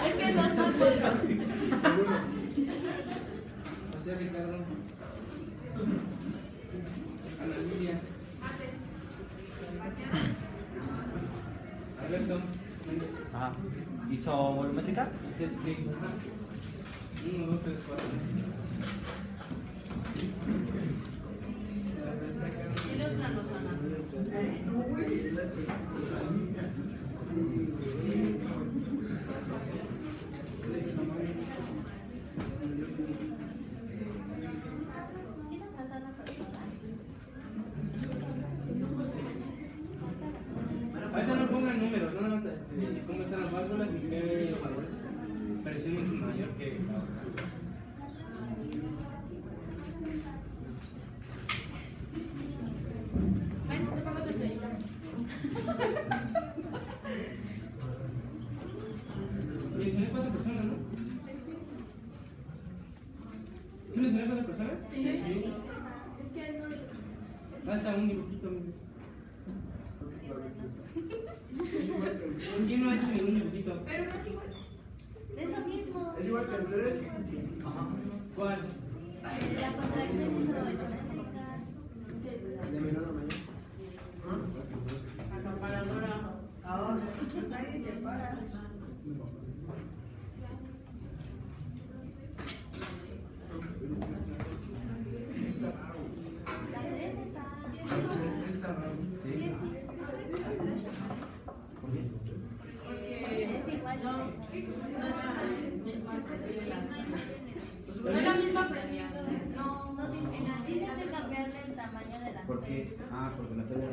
Es que no es más bueno. José Ricardo. Ana Lidia. Alberto. Ajá. ¿Hizo volumétrica? 1, 2, 3, 4. Ilústranos, Ana. Ahorita no pongan números, nada más cómo están las válvulas y qué presión es mayor que la otra. Ven, te pongo tu estrellita. Mencioné 4 personas, ¿no? ¿Sí mencioné 4 personas? Sí. Es que no. Falta un dibujito. ¿Quién no ha hecho ningún dibujito? Pero no es igual. Es lo mismo. Es igual que el 3. Ajá. ¿Cuál? La contracción es isométrica. De menor a mayor. Acaparadora. Nadie se para. La 3 está. Está raro. Porque Es igual. no es la misma presión. No, No tienes que cambiarle el tamaño de la ¿Por qué? Ah, porque la tele La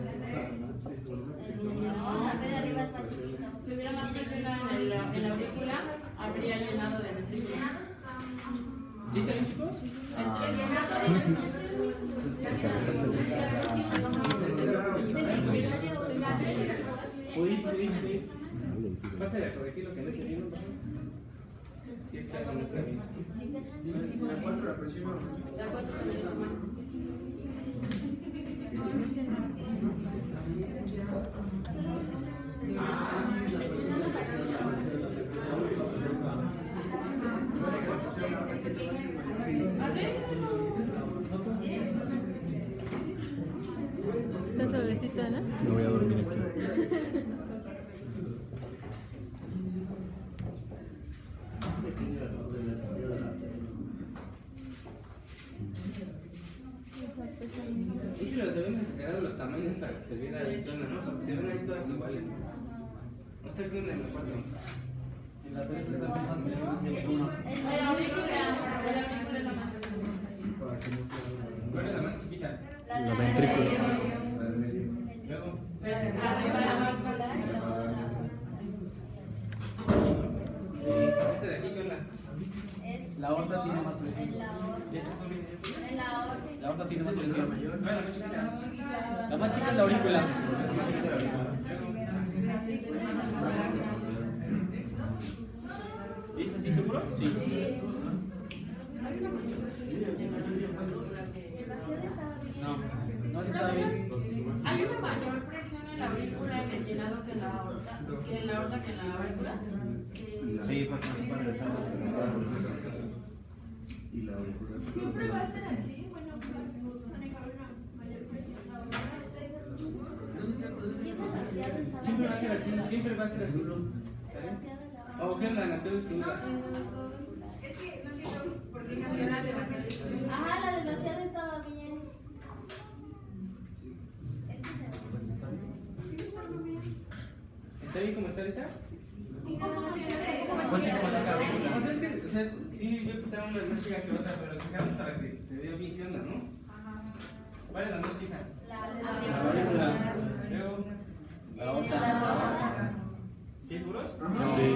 de arriba es más chiquito. si hubiera más presión en la aurícula, habría llenado de ventricular. ¿Sí está bien, chicos? Pude. Pásale a corregir lo que no esté bien, por favor. Si es que algo no está bien. La 4 la presión. La 4 también es normal. Está suavecita, ¿no? Me voy a dormir aquí. Es que los debemos sacar los tamaños para que se vea la ventana, ¿no? Porque se ven ahí todas iguales. No está creo en la 4. En la 3 está más presiones que uno. La aurícula es la más. ¿Cuál es la más chiquita? La ventrícula. Luego. Arriba la válvula. Este de aquí, ¿qué onda? Es La aorta tiene más presión. en la aorta. En la aorta. La aorta tiene más presión. ¿Cuál es la más chiquita? La más chica es la aurícula. ¿Sí? ¿Es así seguro? Sí. No, sí está bien. Hay una mayor presión en la aurícula en el llenado que en la aorta, que en la aurícula. Sí, porque no se puede regresar. Siempre va a ser así, bueno, manejar una mayor presión ahora. Siempre va a ser así, siempre va a ser así. ¿O qué onda? ¿La tengo estudiada? Es que no entiendo por qué cambió la demasiado. Ajá, la demasiado estaba bien. ¿Está bien como está ahorita? Sí, no, no, O sea, es que, o sea, sí, yo quitaba una más chica que otra, pero sacamos para que se vea bien qué onda, ¿no? ¿Cuál es la más chica? La aurícula. Luego, La aorta. ¿sí seguros? Sí.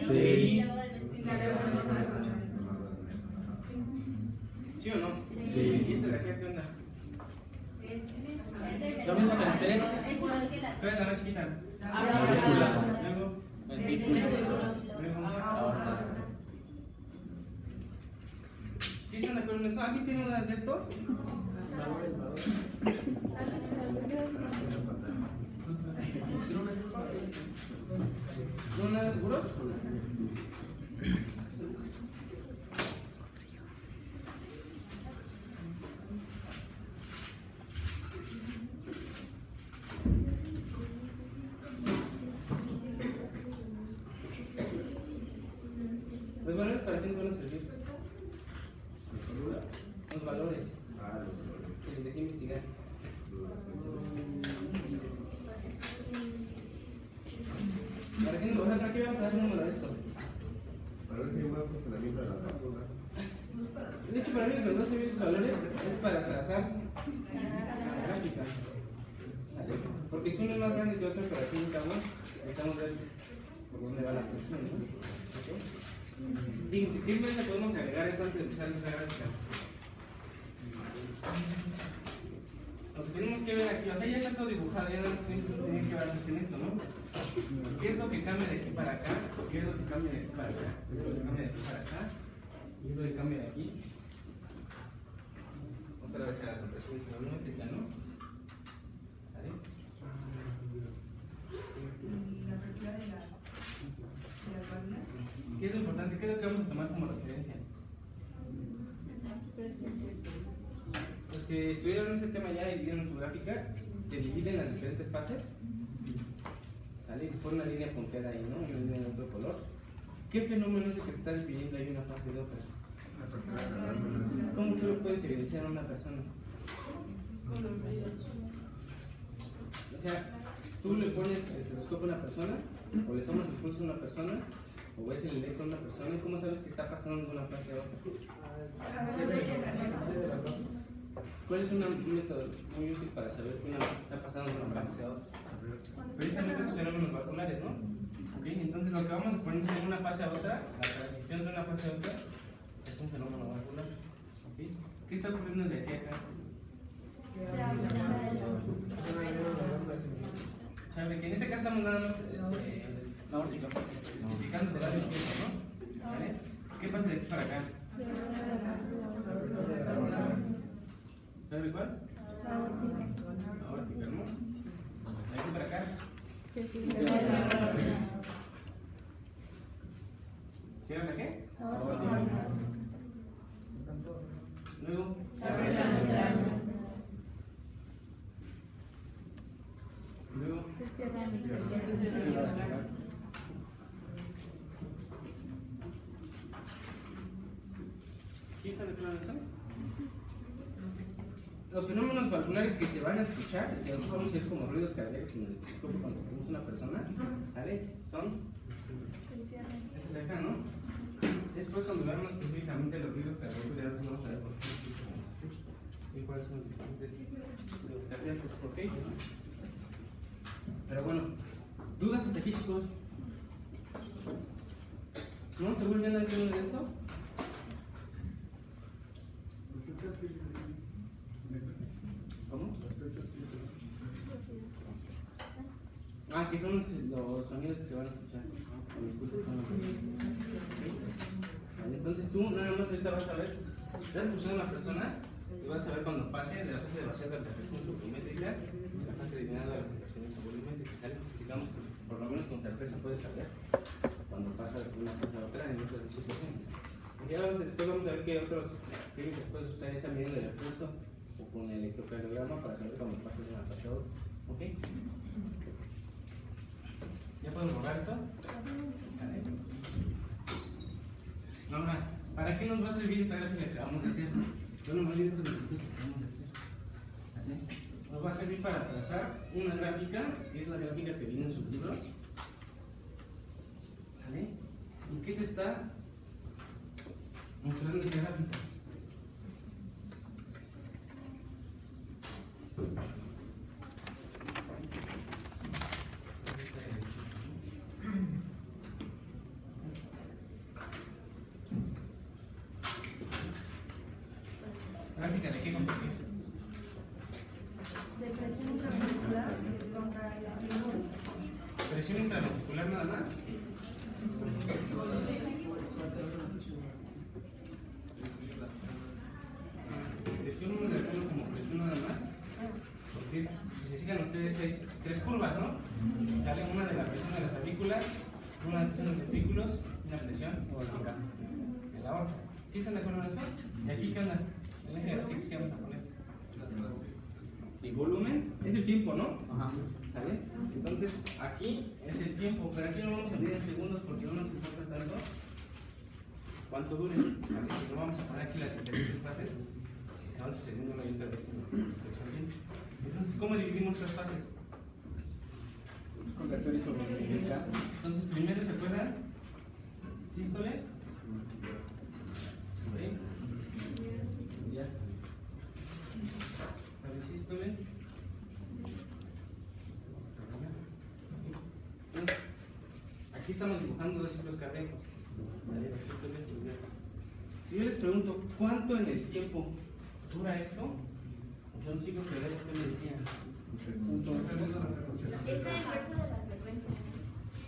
Sí. ¿Sí o no? Sí. ¿Y esta de aquí qué onda? Lo mismo que la 3. Es igual que la. ¿Cuál es la más chiquita? Aurícula. Luego, Ventrícula. luego, Aorta. ¿sí están de acuerdo en eso? ¿Alguien tiene unas de estos? horario de los 12 esos valores es para trazar la gráfica. ¿Vale? Porque si uno es más grande que otro, pero al fin y al cabo necesitamos ver por dónde va la presión, ¿no? ¿Okay? Fíjense, ¿qué más le podemos agregar esto antes de empezar a hacer la gráfica? Lo que tenemos que ver aquí, o sea, ya está todo dibujado, ya no tienen que basarse en esto, ¿no? ¿Qué es lo que cambia de aquí para acá? ¿Qué es lo que cambia de aquí para acá? ¿Qué es lo que cambia de aquí para acá? ¿Y es lo que cambia de aquí? Otra vez a la compresión isométrica, ¿no? ¿Vale? ¿Qué es lo importante? ¿Qué es lo que vamos a tomar como referencia? Los que estudiaron ese tema ya y vieron su gráfica, se dividen las diferentes fases. ¿Sale? Y se pone una línea punteada ahí, ¿no? Una línea de otro color. ¿Qué fenómeno es el que te está dividiendo ahí una fase de otra? ¿Cómo tú lo puedes evidenciar a una persona? O sea, tú le pones estetoscopio a una persona, o le tomas el pulso a una persona, o ves el electro a una persona, ¿y cómo sabes que está pasando de una fase a otra? ¿Cuál es un método muy útil para saber que una está pasando de una fase a otra? Precisamente los fenómenos vasculares, ¿no? ¿Okay? Entonces lo que vamos a poner de una fase a otra, la transición de una fase a otra, es un fenómeno vascular. ¿Okay? ¿Qué está ocurriendo de aquí a acá? ¿Sabe? Que en este caso estamos nada más especificando de lado izquierdo, ¿no? ¿Vale? ¿Qué pasa de aquí para acá? ¿Sabe cuál? Aórtica, ¿no? ¿De aquí para acá? ¿Cierra la qué? Luego. Luego. ¿Aquí está de claro eso? Los fenómenos vasculares que se van a escuchar, y nosotros vamos a ir como ruidos cardíacos en el estetoscopio cuando tenemos una persona, ¿vale? Son estos de acá, ¿no? Después cuando veamos específicamente los ruidos cardíacos, ya los vamos a ver por qué y cuáles son los diferentes ruidos cardíacos, ¿por qué? Pero bueno, ¿dudas hasta aquí, chicos? ¿No? ¿Seguro ya no entienden de esto? ¿Cómo? Ah, que son los sonidos que se van a escuchar. Vale, entonces tú nada más ahorita vas a ver, si estás escuchando a una persona, y vas a ver cuando pase de la fase de vacío de la presión subvolumétrica a la fase de llenado de la presión subvolumétrica. Digamos que por lo menos con certeza puedes saber cuando pasa de una fase a otra en esas situaciones. Ya después vamos a ver qué otros técnicas puedes usar, esa medida del pulso o con el electrocardiograma para saber cuando pasa de una fase a otra. ¿Ok? ¿Ya podemos borrar esto? Vale. Ahora, ¿para qué nos va a servir esta gráfica que vamos a hacer? Bueno, más bien estos ejercicios que vamos a hacer. ¿Sale? Nos va a servir para trazar una gráfica, que es la gráfica que viene en sus libros. ¿Vale? ¿Y qué te está mostrando esta gráfica? ¿Gráfica de qué contra qué? De presión intraventricular contra la figura. ¿Presión intraventricular nada más? Presión unilateral como presión nada más. Porque es, si se fijan ustedes, hay tres curvas, ¿no? Sale una de la presión de las aurículas, una de los ventrículos, una presión acá, en la aorta. ¿Sí están de acuerdo en eso? ¿Y aquí qué onda? El eje de las X que vamos a poner. Y volumen es el tiempo, ¿no? Ajá. ¿Sale? Entonces aquí es el tiempo, pero aquí no vamos a medir en segundos porque no nos importa tanto cuánto dure. ¿Vale? Pues no vamos a poner aquí las diferentes fases que se van sucediendo una y otra vez. Entonces, ¿cómo dividimos estas fases? Entonces, primero se acuerdan sístole. ¿Sí? Aquí estamos dibujando dos ciclos cardíacos. Si yo les pregunto cuánto en el tiempo dura esto, son ciclos cardíacos que me dirían. Es la inversa de la frecuencia.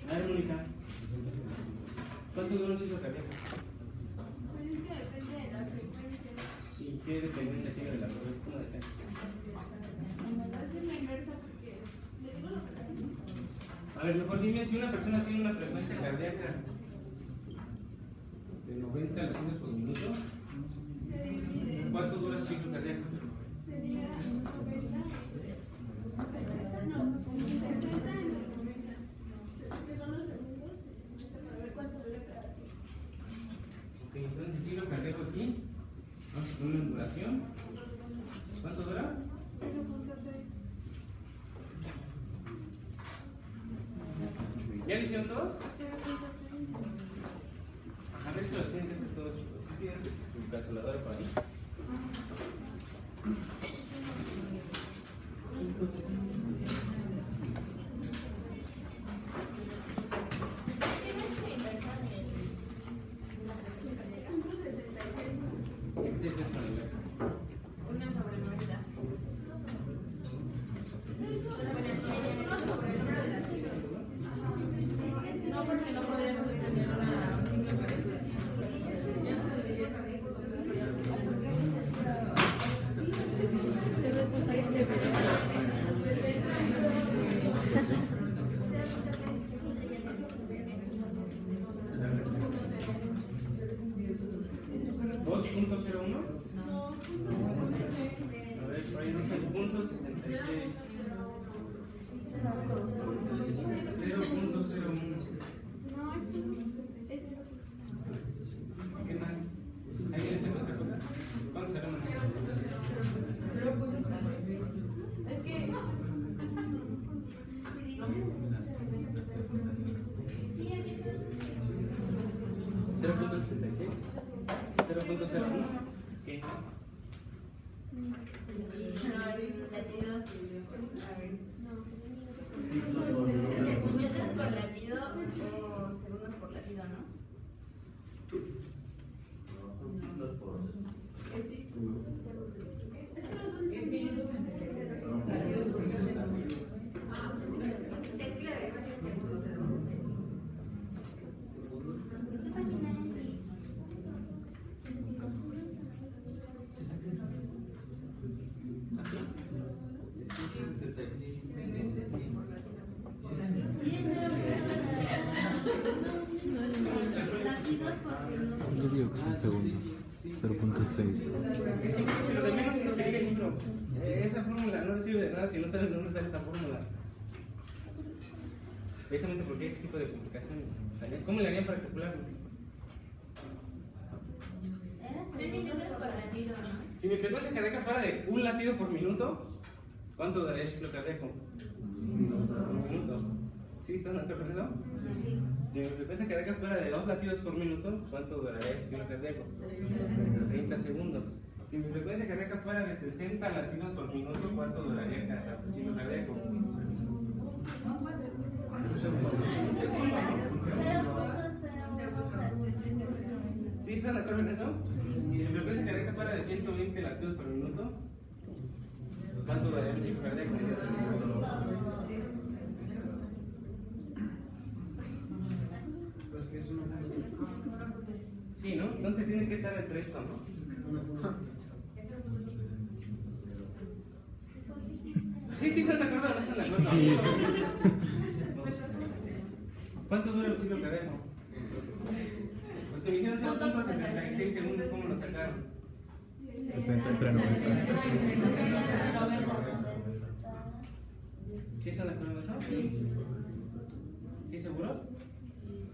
A ver, Mónica, ¿cuánto dura un ciclo cardíaco? Pues es que depende de la frecuencia. ¿Y qué dependencia tiene de la frecuencia? ¿Cómo depende? Haces la inversa porque le digo lo que haces. A ver, mejor dime, si una persona tiene una frecuencia cardíaca de 90 latidos por minuto, Se divide. ¿cuánto dura su ciclo cardíaco? Sería 90. 60, no, 60 en el 90. Que son los segundos. Para ver cuánto dura cada tiempo. Ok, entonces el ciclo cardíaco aquí, vamos a poner una duración. ¿Cuánto dura? 0.6. ¿Ya lo hicieron todos? 0.6. A ver si lo tienen que hacer todos, chicos. ¿Sí tienes tu calculadora por ahí? ¿Qué tienes con la inversa? 1 sobre 90. 1 sobre el número de latidos. No, porque no podrías sostener un ciclo cardíaco. Ya se decidió. ¿2.01? A ver, por ahí dice punto 66. 0.01. No, es 0.6. ¿Qué más? ¿Ahí dice otra cosa? ¿Cuánto será más? Es que 0.66. 0.01. ¿Qué? ¿Metros por latido o segundos por latido, no? es que la dejas en segundos, pero ¿Qué página es? Sí, es 0.6. Latidos por minuto. Yo digo que son segundos. 0.6. Pero también es lo que diga el libro. Esa fórmula no sirve de nada si no sabes de dónde sale esa fórmula. Precisamente porque hay este tipo de complicaciones. ¿Cómo le harían para calcularlo? Era 6 minutos por latido, ¿no? Si mi frecuencia cardíaca fuera de 1 latido por minuto, ¿cuánto duraría el ciclo cardíaco? Un minuto. ¿Sí están de acuerdo con eso? Si mi frecuencia cardíaca fuera de 2 latidos por minuto, ¿cuánto duraría el ciclo cardíaco? 30 segundos. Si mi frecuencia cardíaca fuera de 60 latidos por minuto, ¿cuánto duraría el ciclo cardíaco? 0.0. ¿Sí están de acuerdo en eso? Si mi frecuencia cardíaca fuera de 120 latidos por minuto, ¿cuánto duraría el ciclo cardíaco? Sí, ¿no? Entonces tiene que estar entre esto, ¿no? Sí, están de acuerdo o no están de acuerdo. ¿Cuánto dura el ciclo cardíaco? Los que me dijeron 0.66 segundos, ¿cómo lo sacaron? 60 entre 90. ¿Sí están de acuerdo en eso? ¿Sí seguros?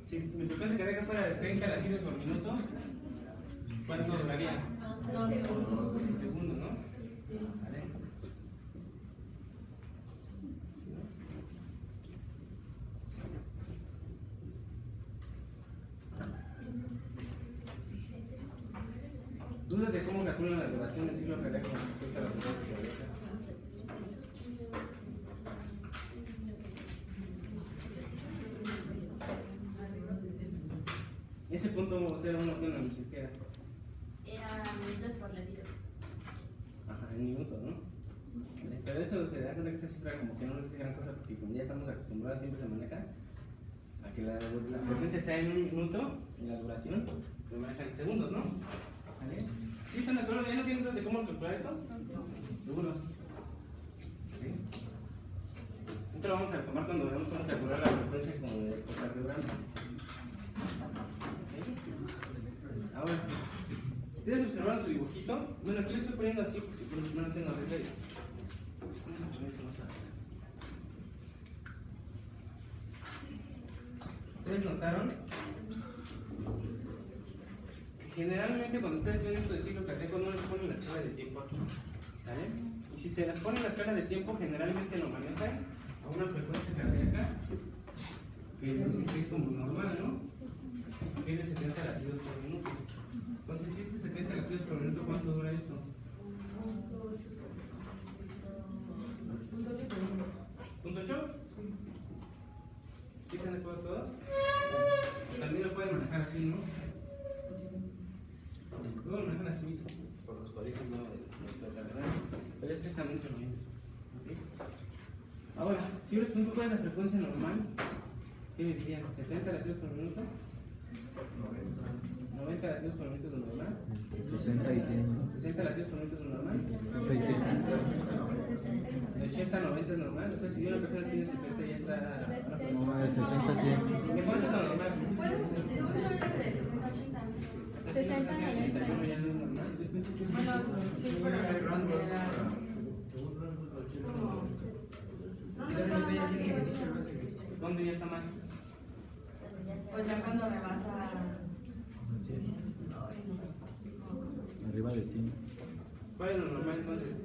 Si mi frecuencia cardíaca fuera de 30 latidos por minuto, ¿cuánto duraría? 2 segundos, ¿no? ¿Vale? ¿Dudas de cómo calculan la duración del ciclo cardíaco con respecto a la frecuencia cardíaca? Ese punto 0,1 que nos queda. Era minutos por latido. Ajá, en minutos, ¿no? Pero eso se da cuenta que esa cifra como que no nos dice gran cosa porque como ya estamos acostumbrados, siempre se maneja a que la frecuencia sea en un minuto y la duración lo manejan en segundos, ¿no? ¿Vale? ¿Sí están de acuerdo? ¿Ya no tienen dudas de cómo calcular esto? ¿Seguros? ¿Sí? Esto lo vamos a retomar cuando veamos cómo calcular la frecuencia como de ecocardiograma. Ahora, ustedes observaron su dibujito. Bueno, aquí lo estoy poniendo así porque no tengo regla. ¿Ustedes notaron? Generalmente cuando ustedes ven esto de ciclo cardíaco no les ponen la escala de tiempo aquí, ¿sale? Y si se les pone la escala de tiempo, generalmente lo manejan a una frecuencia cardíaca que dicen que es como normal, ¿no? Que es de 70 latidos por minuto. Entonces, si es de 70 latidos por minuto, ¿cuánto dura esto? ¿.8? ¿Sí están de acuerdo todos? También lo pueden manejar así, ¿no? Luego lo manejan así, por los colegios no de verdad, pero es exactamente lo mismo. ¿Okay? Ahora, si yo les pregunto cuál es la frecuencia normal, ¿qué me dirían? ¿70 latidos por minuto? 90 latidos por minuto es lo normal. 60 y 100. 60 latidos por minuto es lo normal. 60 y 100. De 80 a 90 es normal. O sea, si una persona tiene 70 ya está. No, de 60 a 100. ¿De cuánto es lo normal? Según yo era de 60 a 80. O sea, si una persona tiene 81 ya no es normal. Bueno, sí, pero no es considerado. ¿Dónde ya está mal? Pues ya cuando rebasa. Arriba de 100. ¿Cuál es lo normal entonces?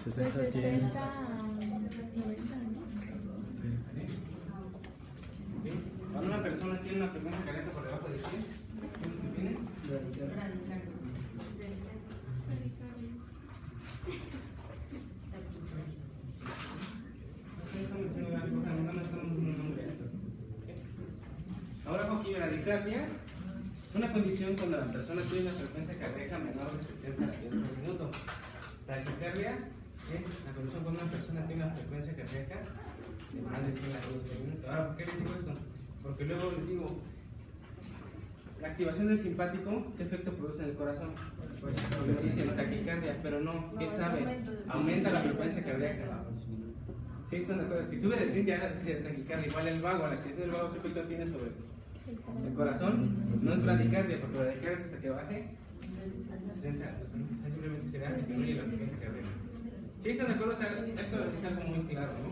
60 a 100. 60 a 90, Sí. ¿Ok? Cuando una persona tiene una frecuencia cardíaca por debajo de 100, ¿qué es lo que tiene? Estamos diciendo una cosa, no estamos dando un nombre a esto. ¿Ok? Ahora, aquí bradicardia. Una condición cuando la persona tiene una frecuencia cardíaca menor de 60 latidos por minuto. Taquicardia es la condición cuando una persona tiene una frecuencia cardíaca de más de 100 latidos por minuto. Ahora, ¿por qué les digo esto? Porque luego les digo, la activación del simpático, ¿qué efecto produce en el corazón? Porque dicen taquicardia, pero no, ¿qué sabe? Aumenta la frecuencia cardíaca. ¿Sí están de acuerdo? Si sube de 100 ya es taquicardia. Igual el vago, la activación del vago, ¿qué efecto tiene sobre el corazón? No es bradicardia, porque bradicardia es hasta que baje 60. Simplemente será disminuye la frecuencia cardíaca. ¿Sí están de acuerdo? O sea, esto es algo muy claro, ¿no?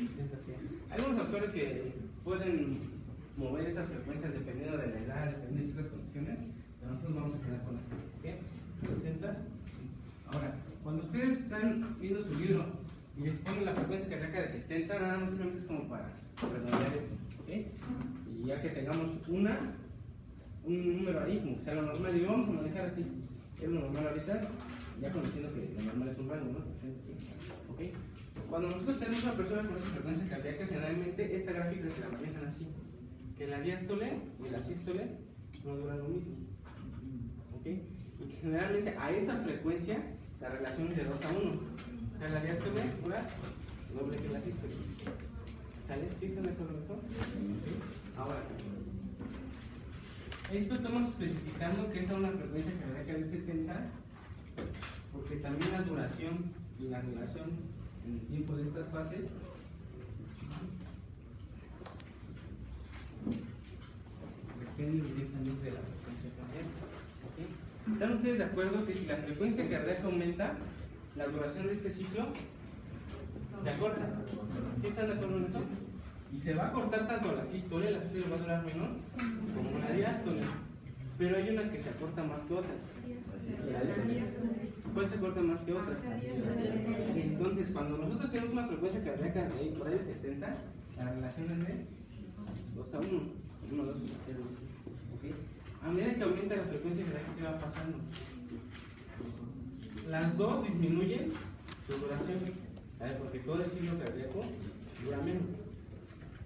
60, 100. Hay algunos factores que pueden mover esas frecuencias dependiendo de la edad, dependiendo de ciertas condiciones, pero nosotros vamos a quedar con la ¿ok? 60. Ahora, cuando ustedes están viendo su libro y les ponen la frecuencia cardíaca de 70, nada más simplemente es como para redondear esto, ¿ok? Y ya que tengamos un número ahí, como que sea lo normal, y lo vamos a manejar así. Es lo normal ahorita, ya conociendo que lo normal es un rango, ¿no? 60, sí. ¿Ok? Cuando nosotros tenemos una persona con esa frecuencia cardíaca, generalmente esta gráfica se la manejan así. Que la diástole y la sístole no duran lo mismo. ¿Ok? Y que generalmente a esa frecuencia la relación es de 2 a 1. O sea, la diástole dura doble que la sístole. ¿Sale? ¿Sí están de acuerdo con eso? ¿Sí? Ahora, esto estamos especificando que es a una frecuencia cardíaca de 70, porque también la duración y la relación en el tiempo de estas fases depende directamente de la frecuencia cardíaca. ¿Okay? ¿Están ustedes de acuerdo que si la frecuencia cardíaca aumenta, la duración de este ciclo se acorta? ¿Sí están de acuerdo en eso? Y se va a cortar tanto la sístole va a durar menos, como la diástole. Pero hay una que se acorta más que otra. ¿Cuál se acorta más que otra? Entonces, cuando nosotros tenemos una frecuencia cardíaca de por ahí de 70, la relación es de 2 a 1. 1 a 2, ¿okay? A medida que aumenta la frecuencia cardíaca, ¿qué va pasando? Las dos disminuyen su duración, ¿sabes? Porque todo el ciclo cardíaco dura menos.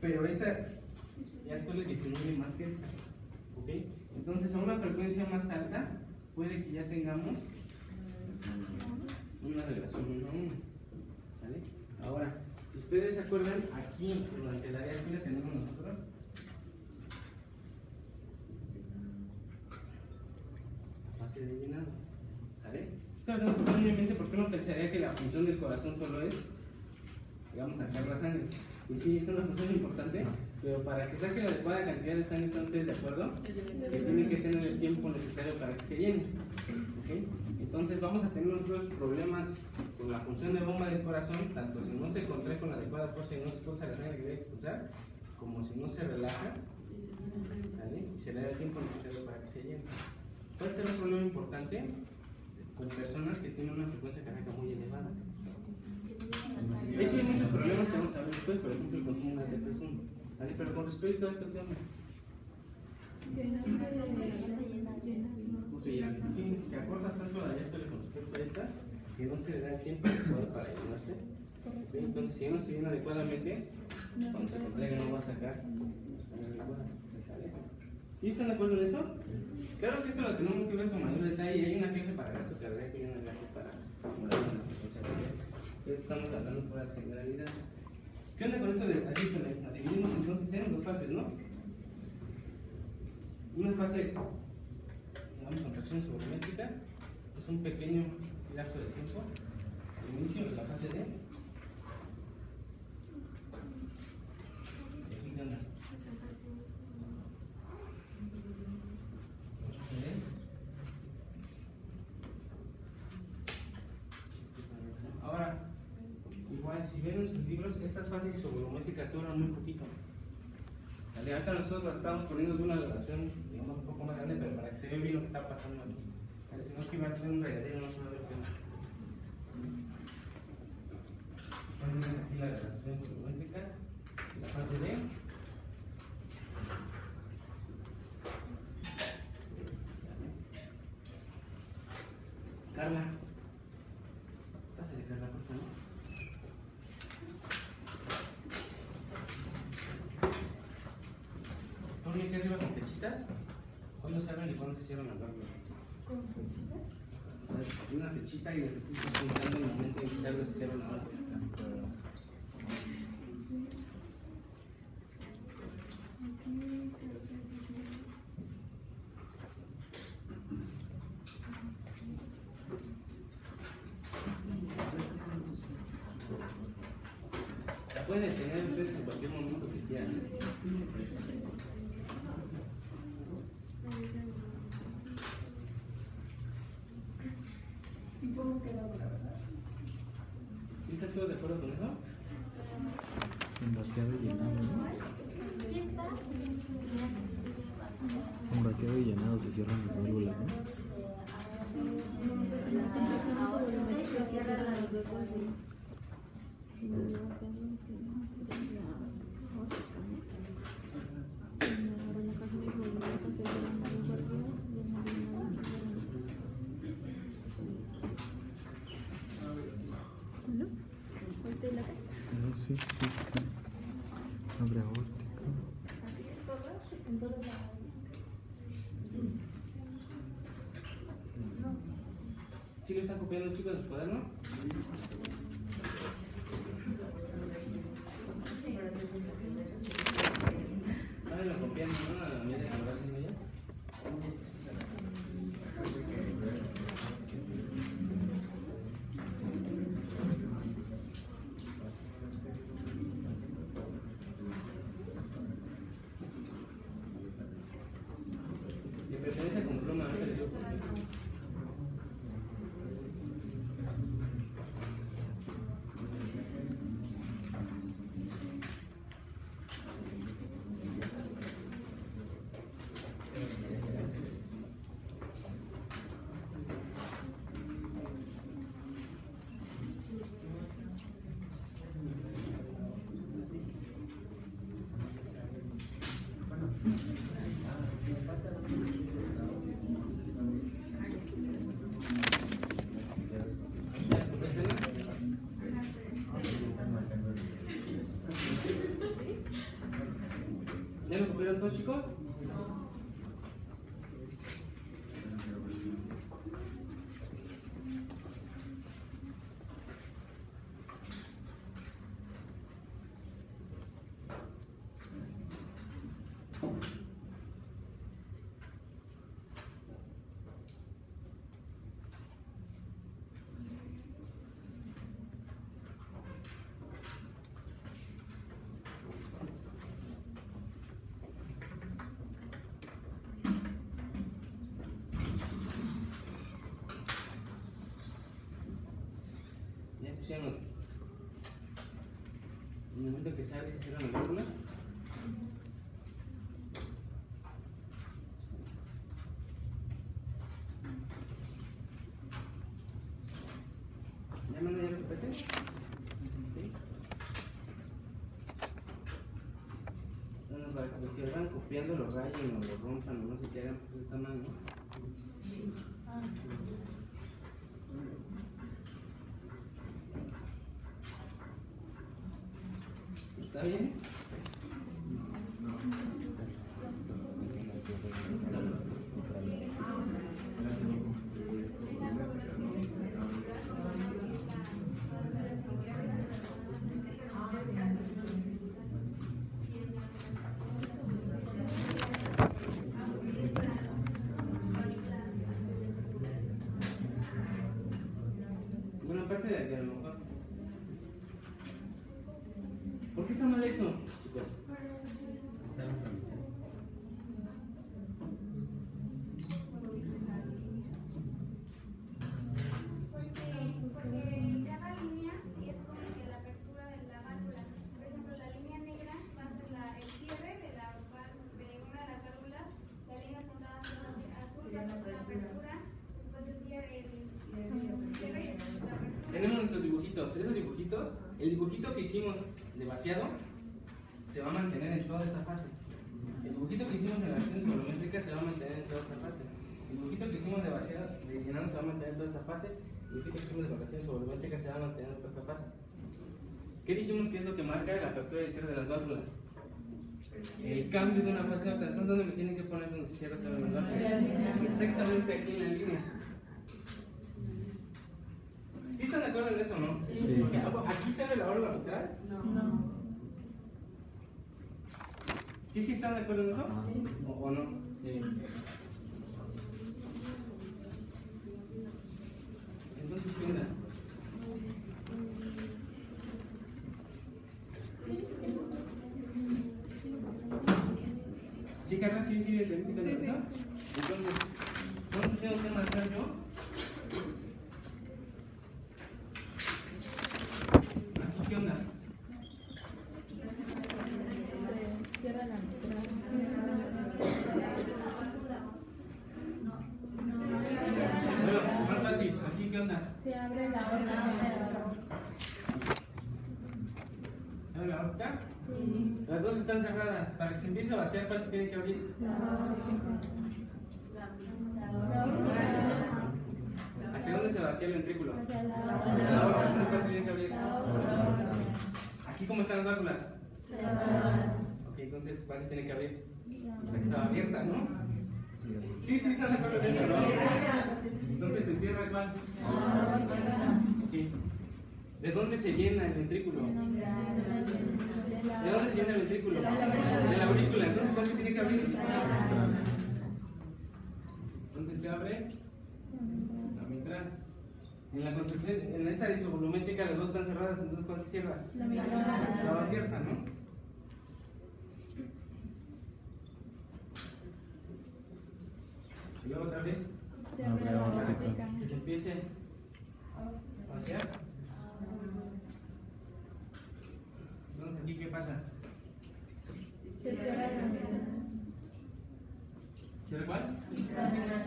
Pero esta ya esto le disminuye más que esta, ¿ok? Entonces, a una frecuencia más alta, puede que ya tengamos una relación 1 a 1. ¿Sale? Ahora, si ustedes se acuerdan, aquí durante el área fila tenemos nosotros la fase de llenado. ¿Sale? Esto lo tenemos que poner en mente porque uno pensaría que la función del corazón solo es, digamos, sacar la sangre. Y sí, es una función importante, pero para que saque la adecuada cantidad de sangre, ¿están ustedes de acuerdo? Que tiene que tener el tiempo necesario para que se llene. ¿Okay? Entonces vamos a tener otros problemas con la función de bomba del corazón, tanto si no se contrae con la adecuada fuerza y no expulsa la sangre que debe expulsar, como si no se relaja, ¿vale? Y se le da el tiempo necesario para que se llene. Puede ser un problema importante con personas que tienen una frecuencia cardíaca muy elevada. De hecho, hay muchos problemas que vamos a ver después, por ejemplo, el consumo de ATP1. ¿Vale? Pero con respecto a esto, ¿qué onda? No se llena. Sí, se acorta tanto la diástole con respecto a esta que no se le da el tiempo adecuado para llenarse. ¿Sí? Entonces, si no se llena adecuadamente, cuando se contraiga no va a sacar la sangre adecuada. ¿Sale? ¿Sí están de acuerdo en eso? Claro que esto lo tenemos que ver con mayor detalle. Hay una clase para gasto cardíaco y una clase para acumular una frecuencia cardíaca. Estamos hablando por las generalidades. ¿Qué onda con esto de asístole? La dividimos entonces en dos fases, ¿no? Una fase, digamos, contracción submétrica, es un pequeño lapso de tiempo. El inicio de la fase D. ¿Y qué onda? Ahora, igual, si ven en sus libros, estas fases isovolumétricas duran muy poquito. ¿Sale? Acá nosotros estamos poniendo de una duración, digamos, un poco más grande, pero para que se vea bien lo que está pasando aquí. ¿Sale? Si no, es que va a tener un regadero, no se va a ver qué. Ponen aquí la relación isovolumétrica, la fase D. Carla. Pásale, Carla, por favor. Ponle aquí arriba con flechitas. ¿Cuándo se abren y cuándo se cierran las válvulas? ¿Con flechitas? Hay una flechita y la flechita está indicando el momento en que se abre y se cierra la válvula. La pueden detener ustedes en cualquier momento que quieran. ¿Y cómo quedó? ¿Sí estás todos de acuerdo con eso? Un vaciado y llenado, ¿no? Un vaciado y llenado se cierran las válvulas, ¿no? No, sí, sí está. Abre aórtica. ¿Sí lo están copiando, chicos, en su cuaderno? Ah, lo copian, ¿no? A la medida que lo va haciendo ya. De preferencia con pluma, ¿no? ¿Ya lo copiaron todos, chicos? En el momento que se abre y se cierra la válvula. ¿Ya manda ya recuperaste? ¿Sí? Bueno, para que los que van copiando lo rayen o lo rompan o no sé qué hagan, pues está mal, ¿no? ¿Está bien? Bueno, aparte de que a lo mejor. ¿Por qué está mal eso, chicos? Porque cada línea es como que la apertura de la válvula. Por ejemplo, la línea negra va a ser el cierre de una de las válvulas, la línea apuntada hacia el azul va a ser la apertura, después el cierre y después la apertura. Tenemos nuestros dibujitos. Esos dibujitos, el dibujito que hicimos de vaciado se va a mantener en toda esta fase. El dibujito que hicimos de la acción volumétrica se va a mantener en toda esta fase. El dibujito que hicimos de vaciado, de llenado, se va a mantener en toda esta fase. El dibujito que hicimos de vacaciones volumétrica se va a mantener en toda esta fase. ¿Qué dijimos que es lo que marca la apertura y el cierre de las válvulas? El cambio de una fase a otra. Entonces, ¿dónde me tienen que poner donde se cierra las válvulas? Exactamente aquí en la línea. ¿Sí están de acuerdo en eso o no? Sí. Porque aquí se abre la válvula mitral. No. ¿Sí están de acuerdo en eso? ¿O no? Entonces, ¿qué onda? ¿Sí, Carla? ¿Sí? ¿Te dice que eso? Entonces, ¿dónde tengo que marcar yo? ¿Aquí qué onda? Cierra la Bueno, más fácil. ¿Aquí qué onda? se abre la órbita. ¿Abre la órbita? Las dos están cerradas. Para que se empiece a vaciar, ¿cuál se tiene que abrir? ¿Hacia dónde se vacía el ventrículo? Hacia la La órbita. ¿Cuál se tiene que abrir? ¿Aquí cómo están las válvulas? Ok, entonces, ¿cuál se tiene que abrir? La que estaba abierta, ¿no? Sí, están de acuerdo en eso, ¿no? Entonces se cierra igual. Ok. ¿De dónde se llena el ventrículo? ¿De dónde se llena el ventrículo? De la aurícula. Entonces, ¿cuál se tiene que abrir? Entonces se abre la mitral. En la construcción, en esta isovolumétrica las dos están cerradas, entonces ¿cuál se cierra? La mitral. Estaba abierta, ¿no? Y luego otra vez Se abre la órbita. que se empiece a vaciar. Entonces, ¿aquí qué pasa? Se cierra la mitral. ¿Cierra cuál? La mitral.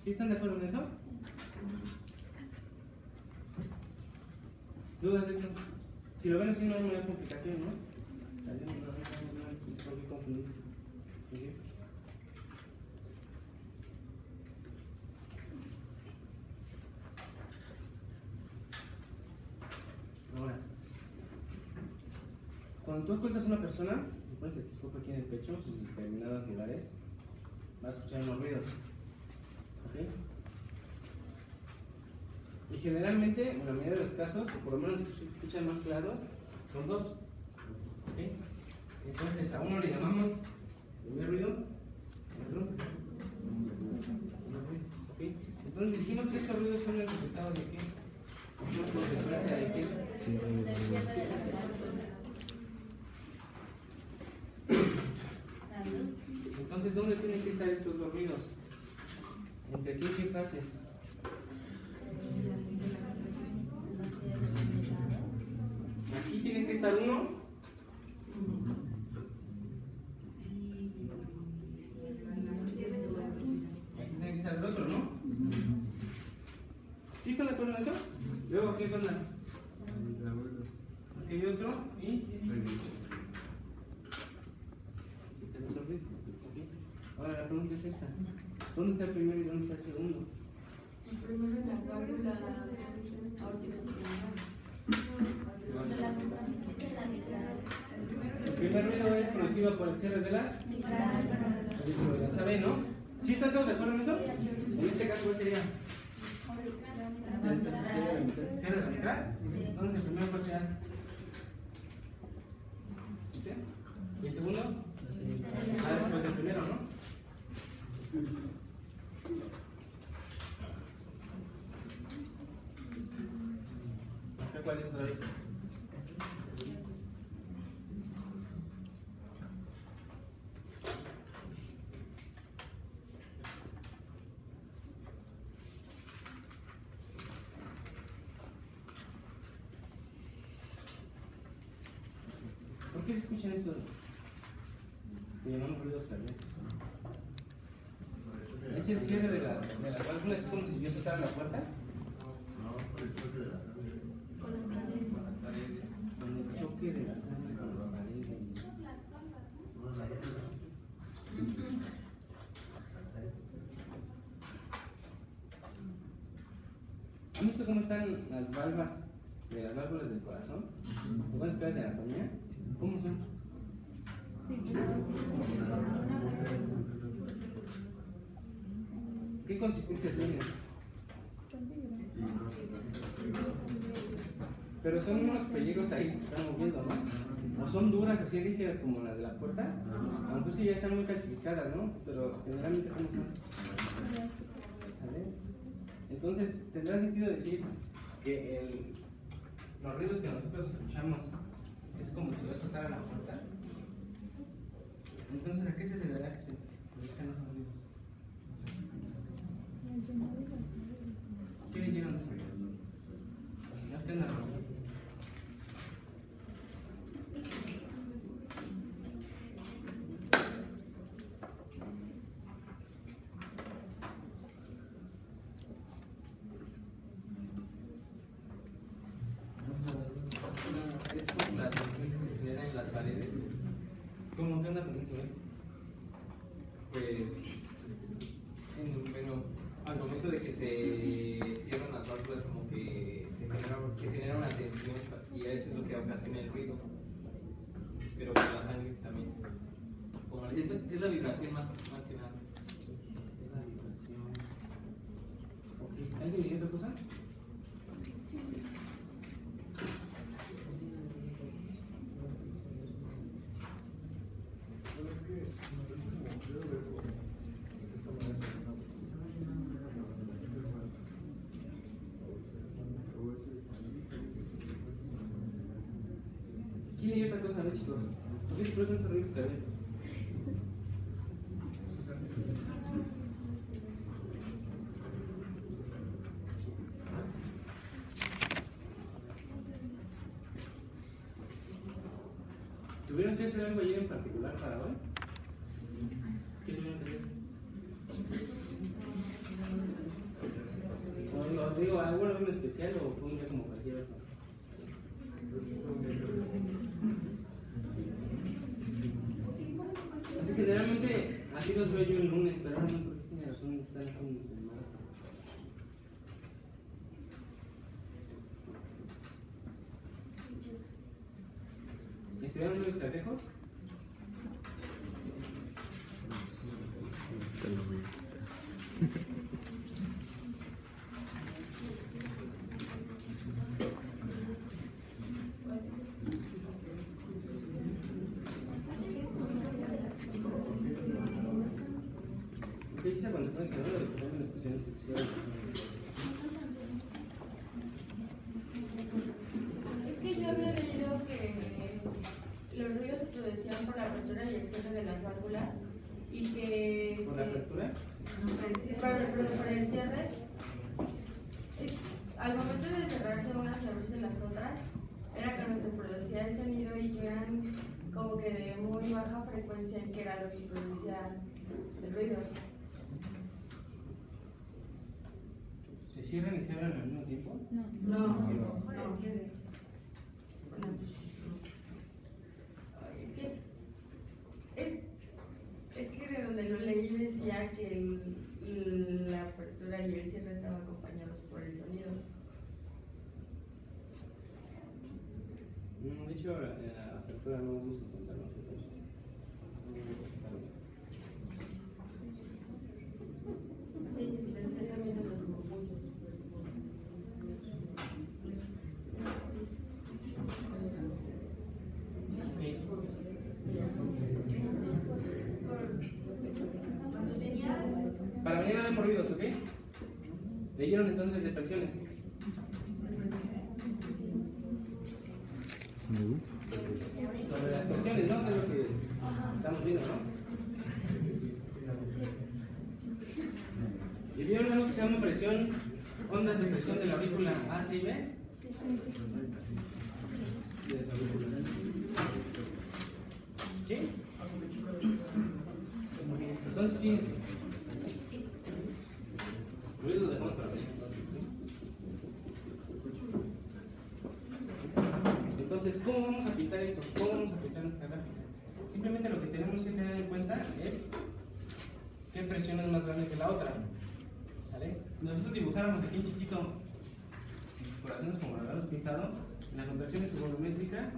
¿Sí están de acuerdo en eso? ¿Dudas de esto? Si lo ven así no hay una complicación, ¿no? No hay por qué confundirse. ¿Sí? Ahora, cuando tú escuchas a una persona, le pones el estetoscopio aquí en el pecho, en determinados lugares, vas a escuchar unos ruidos. ¿Ok? Y generalmente, en la mayoría de los casos, o por lo menos que se escuchan más claro, son dos. ¿Ok? Entonces, a uno le llamamos primer ruido. ¿Ok? Entonces dijimos que estos ruidos son el resultado de qué? Una consecuencia de qué? Entonces, ¿dónde tienen que estar estos dos ruidos? ¿Entre qué y qué fase? estar uno. Aquí tiene que estar el otro, ¿no? ¿Sí están de acuerdo en eso? Luego aquí hay onda. Aquí hay otro y aquí está el otro ritmo. Okay. Ahora la pregunta es esta. ¿Dónde está el primero y dónde está el segundo? El primero en la válvula El primer ruido es producido por el cierre de las AB, ¿no? ¿Sí están todos de acuerdo en eso? En este caso, ¿cuál sería? ¿Cierre de la mitral? ¿Dónde es el primero cuál será? ¿Sí? ¿Y el segundo? Ah, después del primero, ¿no? ¿Cuál es otra vez? ¿Por qué se escuchan eso? Que llamamos ruidos cardíacos. ¿Es el cierre de las válvulas? ¿Es como si yo soltara la puerta? Con el choque de la sangre con las paredes. ¿Han visto cómo están las válvulas del corazón? ¿Cuántas escuelas de anatomía? ¿Cómo son? ¿Qué consistencia tienen? Pero son unos pellegos ahí que se están moviendo, ¿no? O son duras, así rígidas como las de la puerta, aunque sí ya están muy calcificadas, ¿no? Pero generalmente, ¿cómo son? ¿Sale? Entonces, tendrá sentido decir que los ruidos que nosotros escuchamos es como si yo soltara la puerta. Entonces, ¿a qué se deberá que se produzcan esos ruidos? ¿Qué le llevan los ruidos? ¿No qué nada? Es por la tensión que se genera en las paredes. ¿Cómo? ¿Qué onda con eso? Pues, bueno, al momento de que se cierran las válvulas, como que se genera una tensión y eso es lo que ocasiona el ruido. Pero con la sangre también. Como es la vibración más que nada. Es la vibración. Okay. ¿Alguien dice otra cosa? ¿Quién hay otra cosa, no, chicos? ¿Por qué se producen ruidos cardíacos? ¿Tuvieron que hacer algo ayer en particular para hoy? ¿Qué tuvieron que hacer? ¿O digo, algo en especial o fue un día como cualquier otro? Así que generalmente así los veo yo el lunes, pero no sé por qué tiene razón están haciendo el mal. ¿Estudiaron ruidos cardíacos? Te lo vi. ¿Qué dice cuando pones que no le ponen las expresiones especiales? Es que yo había leído que los ruidos se producían por la apertura y el cierre de las válvulas y que ¿Por la apertura? por el cierre, al momento de cerrarse unas y abrirse las otras, era cuando se producía el sonido y que eran como que de muy baja frecuencia, que era lo que producía el ruido. ¿Se cierran y se abren al mismo tiempo? No. Es que de donde lo leí decía que la apertura y el cierre estaban acompañados por el sonido. De hecho, la apertura no vamos a contar nosotros. Sí, esencialmente los conjuntos. Para mañana vemos ruidos, ¿ok? ¿Leyeron entonces depresiones? Sobre las presiones, ¿no? Es lo que estamos viendo, ¿no? ¿Y vieron algo que se llama presión, ondas de presión de la aurícula A, C y B? ¿Sí? Entonces, fíjense. Ruido lo dejamos para mañana. Entonces, ¿cómo vamos a pintar esto? ¿Cómo vamos a pintar esta gráfica? Simplemente lo que tenemos que tener en cuenta es qué presión es más grande que la otra. ¿Sale? Nosotros dibujáramos aquí en chiquito corazones como lo habíamos pintado, en la contracción subvolumétrica,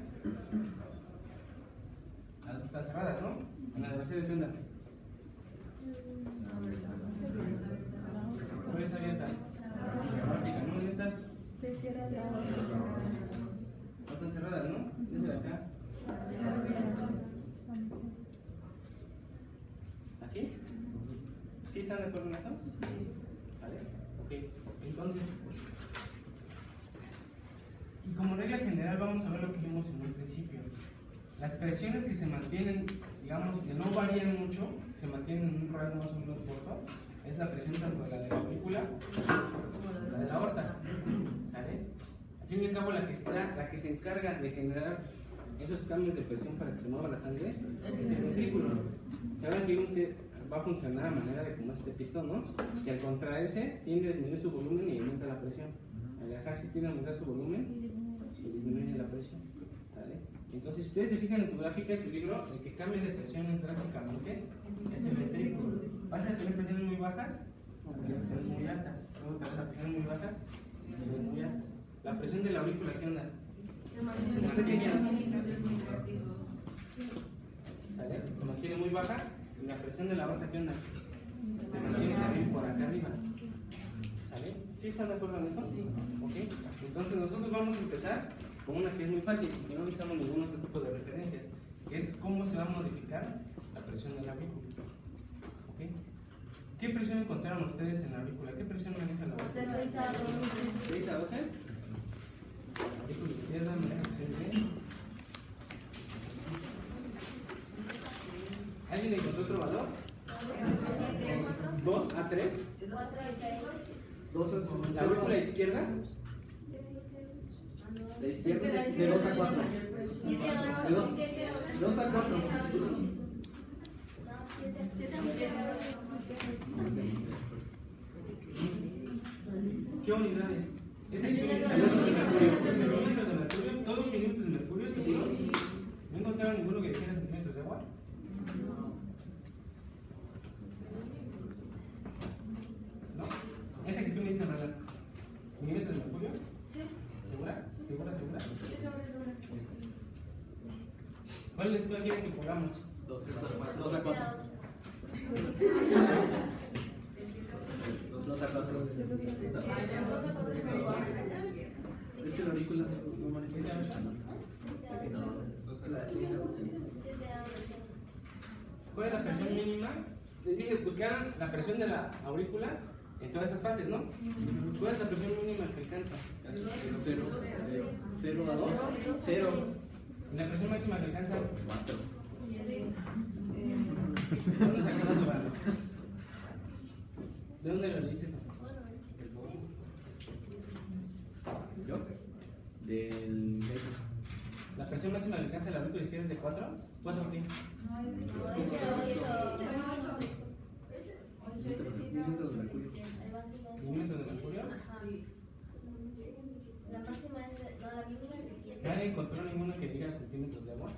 las dos están cerradas, ¿no? En la velocidad de onda. ¿Cuál está abierta? La óptica, ¿no? ¿Dónde está? No están cerradas, ¿no? Desde acá. ¿Así? ¿Sí están de acuerdo en eso? ¿Vale? Ok. Entonces, y como regla general vamos a ver lo que vimos en un principio. Las presiones que se mantienen, digamos, que no varían mucho, se mantienen en un rango más o menos corto, es la presión tanto de la de la aurícula como la de la aorta. ¿Sale? Al fin y al cabo, la que se encarga de generar esos cambios de presión para que se mueva la sangre es el ventrículo. Que ahora vimos que va a funcionar a manera de como este pistón, ¿no? Que al contraerse tiende a disminuir su volumen y aumenta la presión. Al dejarse tiende a aumentar su volumen y disminuye la presión. ¿Sale? Entonces, si ustedes se fijan en su gráfica, en su libro, el que cambia de presiones drásticamente es el ventrículo. Vas a tener presiones muy bajas, presiones muy altas. Luego te vas a presiones muy bajas, presiones muy altas. La presión de la aurícula, ¿qué onda? Es pequeña. ¿Sale? Se mantiene muy baja. Y la presión de la aorta, ¿qué onda? Se mantiene también por acá arriba. ¿Sale? ¿Sí están de acuerdo en esto? Sí. ¿Ok? Entonces nosotros vamos a empezar con una que es muy fácil y no necesitamos ningún otro tipo de referencias, que es cómo se va a modificar la presión de la aurícula. ¿Ok? ¿Qué presión encontraron ustedes en la aurícula? ¿Qué presión maneja la aurícula? De 6 a 12. 6 a 12. Aurícula izquierda, maneja de... ¿Alguien encontró otro valor? 2 a 3. 2 a la aurícula izquierda. La izquierda es de 2 a 4. De 2 a 4. ¿Qué unidades? Este aquí es milímetros de mercurio. Todos milímetros de mercurio, seguros. ¿No encontraron ninguno que dijera centímetros de agua? ¿No? ¿Este que tú me diste, Manuel? ¿Milímetros de mercurio? Sí. ¿Segura? ¿Segura? Sí, sobre. ¿Cuál lectura quieren que pongamos? 2 a 4. 2 a 4. Es que la aurícula no maneja eso. ¿Cuál es la presión mínima? Les dije, buscaran la presión de la aurícula en todas esas fases, ¿no? ¿Cuál es la presión mínima que alcanza? 0 a 2. 0. ¿Y la presión máxima que alcanza? 4. ¿Dónde sacaste eso, Brando? ¿De dónde lo leíste eso? ¿Yo? Del... La presión máxima que alcanza la aurícula izquierda es de 4. ¿4 qué? Milímetros de mercurio. ¿Milímetros de mercurio? La máxima es de, no, la mínima es de 7. ¿Nadie encontró ninguno que diga centímetros de agua?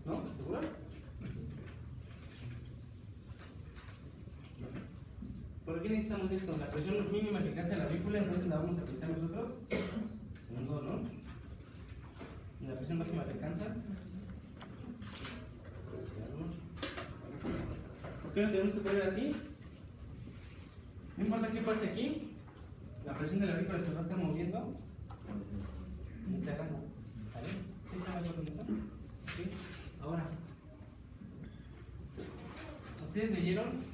¿No? ¿Seguro? ¿Por qué necesitamos esto? La presión mínima que alcanza la aurícula, entonces la vamos a aplicar nosotros. Segundo, ¿no? Y la presión máxima que alcanza. ¿Por qué lo tenemos que poner así? No importa qué pase aquí, la presión de la aurícula se va a estar moviendo en este rango. ¿Vale? ¿Sí está de acuerdo con esto? ¿Sí? Ahora, ustedes leyeron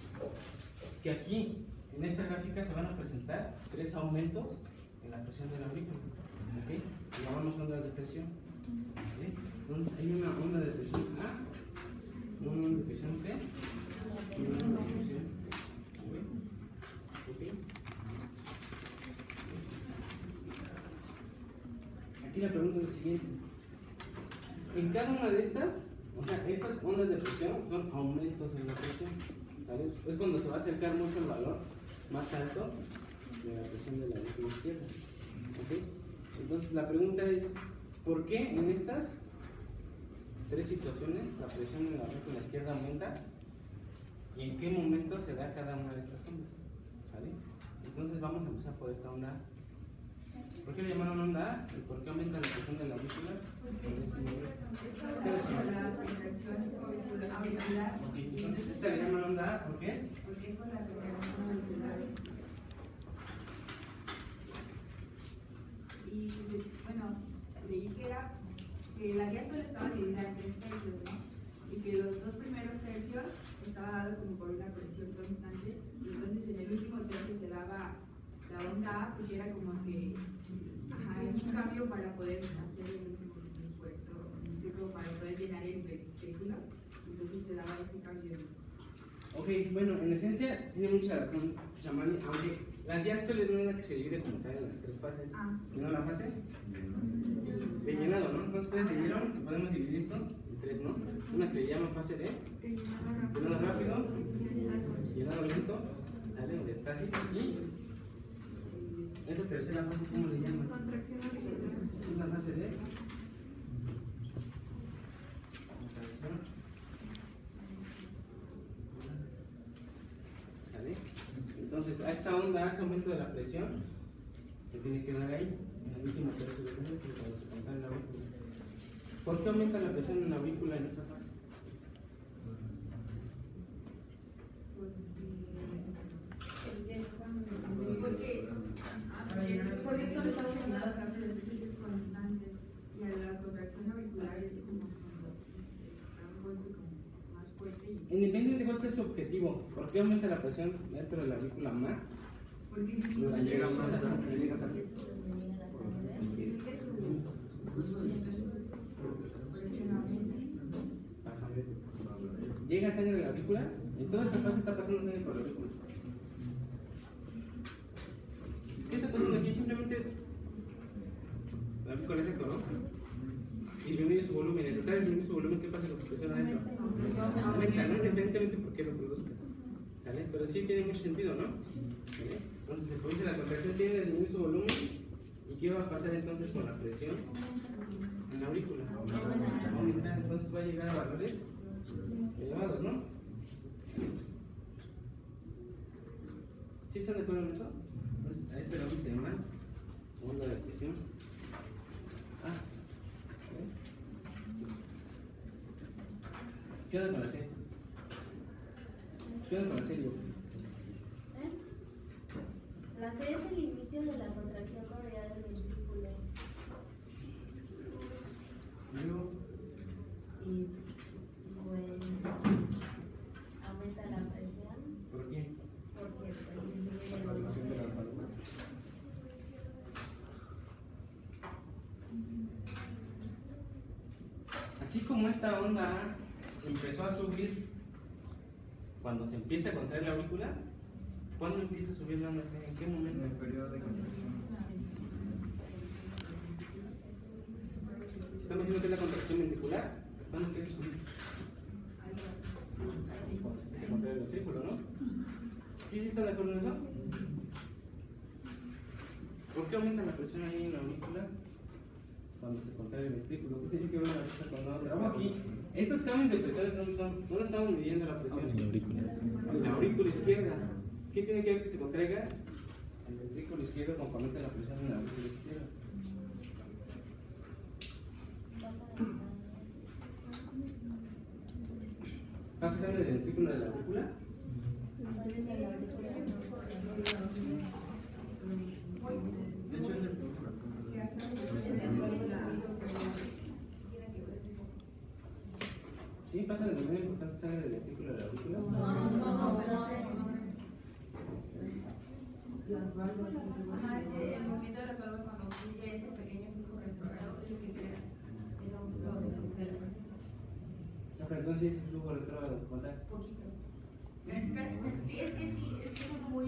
que aquí, en esta gráfica, se van a presentar 3 aumentos en la presión de la aurícula. ¿Ok? Y llamamos ondas de presión. ¿Vale? Entonces, hay una onda de presión A, una onda de presión C y una onda de presión B. ¿Ok? Aquí la pregunta es la siguiente. En cada una de estas, o sea, estas ondas de presión son aumentos en la presión. ¿Sabes? Es cuando se va a acercar mucho el valor más alto de la presión de la aurícula izquierda. ¿Ok? Entonces la pregunta es, ¿por qué en estas 3 situaciones la presión en la aurícula izquierda aumenta? ¿Y en qué momento se da cada una de estas ondas? ¿Vale? Entonces vamos a empezar por esta onda. ¿Por qué le llamaron onda A? ¿Y por qué aumenta la presión de la aurícula? Ok, entonces esta le llaman onda A, ¿por qué es? Porque es por la contracción auricular. Y bueno, leí que era que la diástole estaba dividida en 3 tercios, ¿no? Y que los 2 primeros tercios estaba dado como por una presión constante, y entonces en el último tercio se daba la onda A, porque era como que es un cambio para poder hacer el último esfuerzo, para poder llenar el vehículo, entonces se daba ese cambio. Ok, bueno, en esencia tiene mucha razón Shamani, aunque la diástole no es la que se divide como tal en las 3 fases, sino la fase de llenado, ¿no? Entonces ustedes leyeron que podemos dividir esto en 3, ¿no? Una que le llaman fase de llenado rápido, llenado lento, ¿sale? Donde está así, y esta tercera fase, ¿cómo le llaman? Contracción auricular. Es la fase de contracción. ¿Sale? Entonces, a esta onda, a este aumento de la presión, se tiene que dar ahí, en el último tercio de cuando se contrae la aurícula. ¿Por qué aumenta la presión en la aurícula en esa fase? Porque esto le estamos hablando a través de ejercicios constantes y a la contracción auricular es como cuando está un golpe como más fuerte. Independientemente de cuál sea su objetivo, ¿por qué aumenta la presión dentro de la aurícula más? Porque Llega más atrás, llega más atrás. Llega sangre a la aurícula, en toda esta fase está pasando sangre por la aurícula. ¿Qué está pasando aquí? Simplemente la aurícula es esto, ¿no? Disminuye su volumen. En tratar de disminuir su volumen, ¿qué pasa con su presión adentro? Aumenta, ¿no? Independientemente por qué lo produzca. ¿Sale? Pero sí tiene mucho sentido, ¿no? ¿Vale? Entonces se produce la contracción, tiene que disminuir su volumen. ¿Y qué va a pasar entonces con la presión en la aurícula? Va a aumentar, entonces va a llegar a valores elevados, ¿no? ¿Sí están de acuerdo en eso? Entonces, a este le vamos a llamar onda de presión. ¿Qué onda con la C? ¿Qué onda con la C, digo? La C es el inicio de la contracción cordial del ventrículo. Luego, Y pues aumenta la presión. ¿por qué? Porque pues disminuye el volumen. Así como esta onda A empezó a subir cuando se empieza a contraer la aurícula, ¿cuándo empieza a subir la onda C? ¿En qué momento? En el periodo de contracción. estamos diciendo que es la contracción ventricular, ¿cuándo quiere subir? Cuando se contrae el ventrículo, ¿no? ¿Sí están de acuerdo en eso? ¿Por qué aumenta la presión ahí en la aurícula cuando se contrae el ventrículo? ¿Qué tiene que ver la presión con la otra? Aquí, estos cambios de presión, ¿dónde son? ¿Dónde estamos midiendo la presión? En la aurícula. En la aurícula izquierda. ¿Qué tiene que ver que se contraiga? El ventrículo izquierdo cuando aumenta la presión en la aurícula izquierda. ¿Pasa sangre del ventrículo de la aurícula? ¿Sí pasa de manera importante sangre del ventrículo de la aurícula? Ajá, es que el movimiento de la válvula cuando fluye ese pequeño flujo retrógrado es lo que crea ese aumento de la presión. No, pero entonces ese flujo retrógrado, ¿cuánto? Poquito. Sí, es que es muy.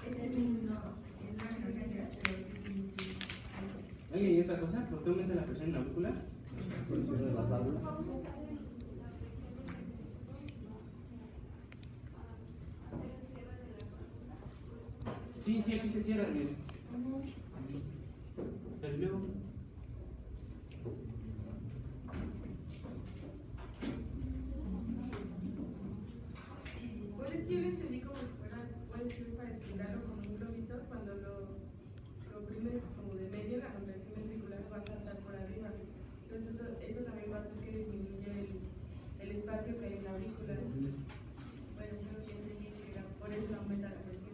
Es el no, es una menor cantidad, pero sí. Oye, ¿y otra cosa? ¿Por qué aumenta la presión en la aurícula? Presión de las válvulas. Sí, aquí se cierra, miren. Pero luego. Pues es que yo lo entendí como si fuera, puede ser para explicarlo como un globito, cuando lo oprimes como de medio, la contracción ventricular va a saltar por arriba. Entonces eso también va a hacer que disminuya el espacio que hay en la aurícula. Bueno, yo lo que entendí que era por eso aumenta la presión.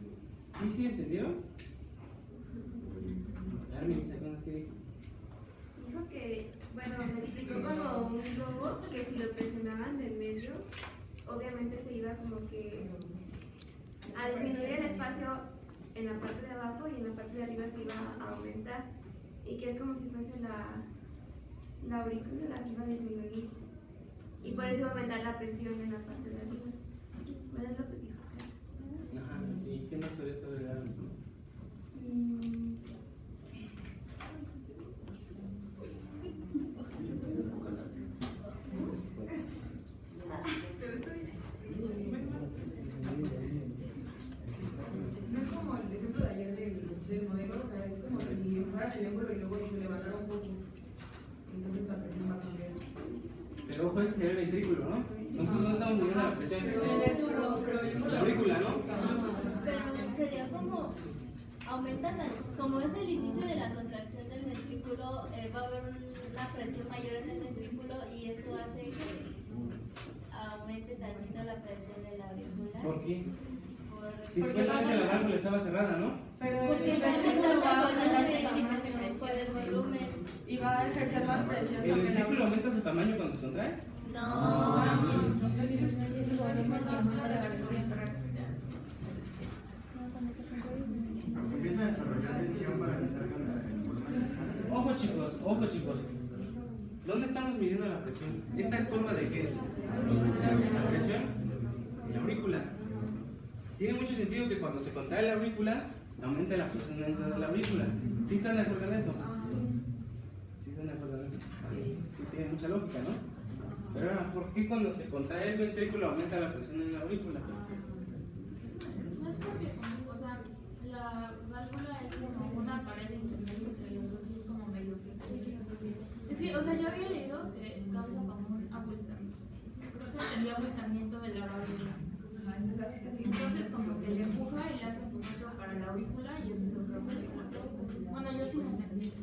¿Sí entendieron? Ahora me dice ¿qué dijo? Dijo que, bueno, me explicó como un globo que si lo presionaban del medio, obviamente se iba como que a disminuir el espacio en la parte de abajo y en la parte de arriba se iba a aumentar. Y que es como si fuese la aurícula la que iba a disminuir. Y por eso iba a aumentar la presión en la parte de arriba. Bueno, es lo que dijo. Ajá, ¿y qué más podría agregar? No es como el ejemplo de ayer del modelo, o sea, es como si fuera el ángulo y luego se levantara un poco. Entonces la presión va a cambiar. Pero ojo, este sería el ventrículo, ¿no? Nosotros no estamos midiendo la presión. La aurícula, ¿no? Pero sería como aumenta como es el inicio de la contracción del ventrículo, va a haber una presión mayor en el ventrículo y eso hace que aumente tantito la presión de la aurícula. ¿Por qué? Si supuestamente la válvula estaba cerrada, ¿no? Porque está aumentando por el volumen. Y va a ejercer más presión ¿El sobre la ventrículo aumenta su tamaño cuando se contrae? Empieza a desarrollar tensión para que salga el volumen. Ojo chicos. ¿Dónde estamos midiendo la presión? ¿Esta curva de qué es? ¿La presión? En la aurícula. Tiene mucho sentido que cuando se contrae la aurícula, aumente la presión dentro de la aurícula. ¿Sí están de acuerdo en eso? ¿Sí están de acuerdo en eso? Sí, tiene mucha lógica, ¿no? Pero ahora, ¿por qué cuando se contrae el ventrículo aumenta la presión en la aurícula? No es porque, o sea, la válvula es como una pared intermedia entre los dos y es como medio sí, o sea, yo había leído que causa como un abultamiento. Creo que tendría abultamiento de la válvula. Entonces como que le empuja y le hace un poquito para la aurícula y eso es lo que hace la presión. Bueno, yo sí lo entendí.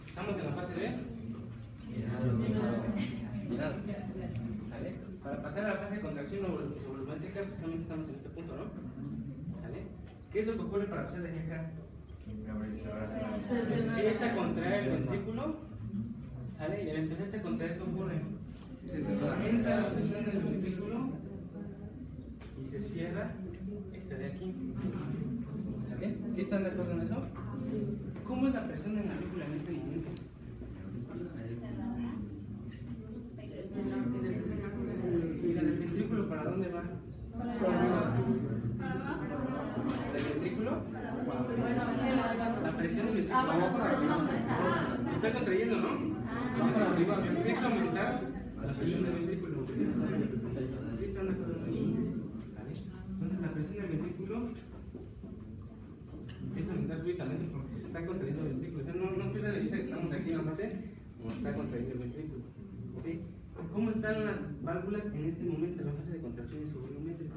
¿Estamos en la fase B? Mirad. ¿Sale? Para pasar a la fase de contracción volumétrica, precisamente estamos en este punto, ¿no? ¿Sale? ¿Qué es lo que ocurre para pasar de aquí a acá? Empieza a contraer el ventrículo, ¿sale? Y al empezarse a contraer, ¿qué ocurre? Se aumenta la presión del ventrículo y se cierra esta de aquí. ¿Sale? ¿Sí están de acuerdo en eso? ¿Cómo es la presión en la aurícula en este momento? ¿Y la del ventrículo para dónde va? ¿Del ventrículo? La presión del ventrículo se está contrayendo, ¿no? Va para arriba, se empieza a aumentar la presión del ventrículo. ¿Sí están de acuerdo en eso? Entonces la presión del ventrículo empieza a aumentar súbitamente porque se está contrayendo el ventrículo. O sea, no pierdan de vista que estamos aquí en la fase como está contrayendo el ventrículo. ¿Okay? ¿Cómo están las válvulas en este momento en la fase de contracción subvolumétrica?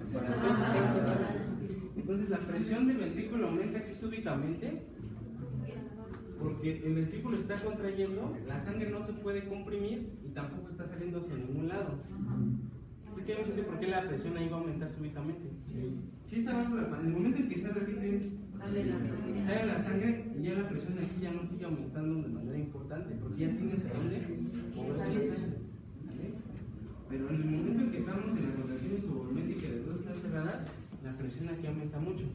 Entonces la presión del ventrículo aumenta aquí súbitamente porque el ventrículo está contrayendo, la sangre no se puede comprimir y tampoco está saliendo hacia ningún lado. ¿Sí tenemos sentido por qué la presión ahí va a aumentar súbitamente? Sí, esta válvula, en el momento en que se repite, sale la sangre y ya la presión aquí ya no sigue aumentando de manera importante porque ya tienes a dónde moverse la sangre. Pero en el momento en que estamos en la contracción subvolumétrica y las dos están cerradas, la presión aquí aumenta mucho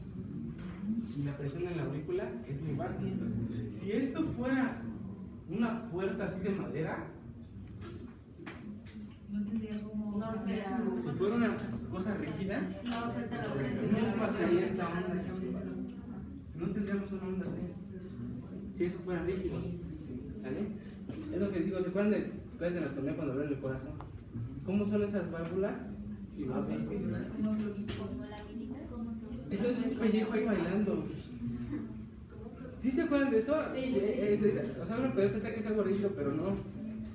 y la presión en la aurícula es muy baja. Si esto fuera una puerta así de madera, si fuera una cosa rígida, no pasaría esta onda. No tendríamos una onda así si eso fuera rígido. ¿Vale? Es lo que les digo, ¿se acuerdan de clases de anatomía cuando ven el corazón? ¿Cómo son esas válvulas? Eso es un pellejo ahí bailando. ¿Sí se acuerdan de eso? O sea, uno puede pensar que es algo rígido, pero no.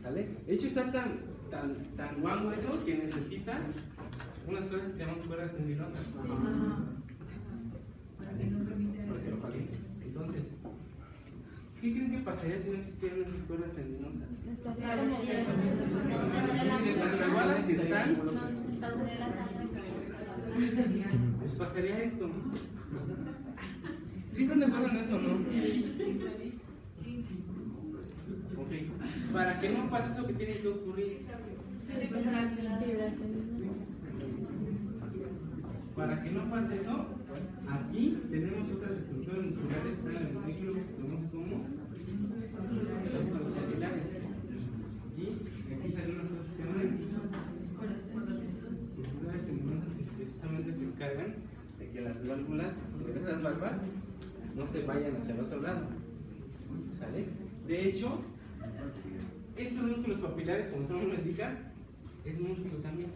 ¿Vale? De hecho, está tan guango eso que necesita unas cosas que llaman cuerdas tendinosas. Entonces, ¿qué creen que pasaría si no existieran esas cuerdas tendinosas? De tan reguadas que están, les pasaría esto. ¿Sí están de acuerdo en eso o no? Ok. Para que no pase eso, ¿qué tiene que ocurrir? Para que no pase eso, aquí tenemos otras estructuras musculares que están en el ventrículo que se conocen como los capilares. Y aquí salen unas cosas que se llaman estructuras tendinosas que precisamente se encargan de que las válvulas, de esas valvas, no se vayan hacia el otro lado. ¿Sale? De hecho, estos músculos papilares, como su nombre indica, es músculo también.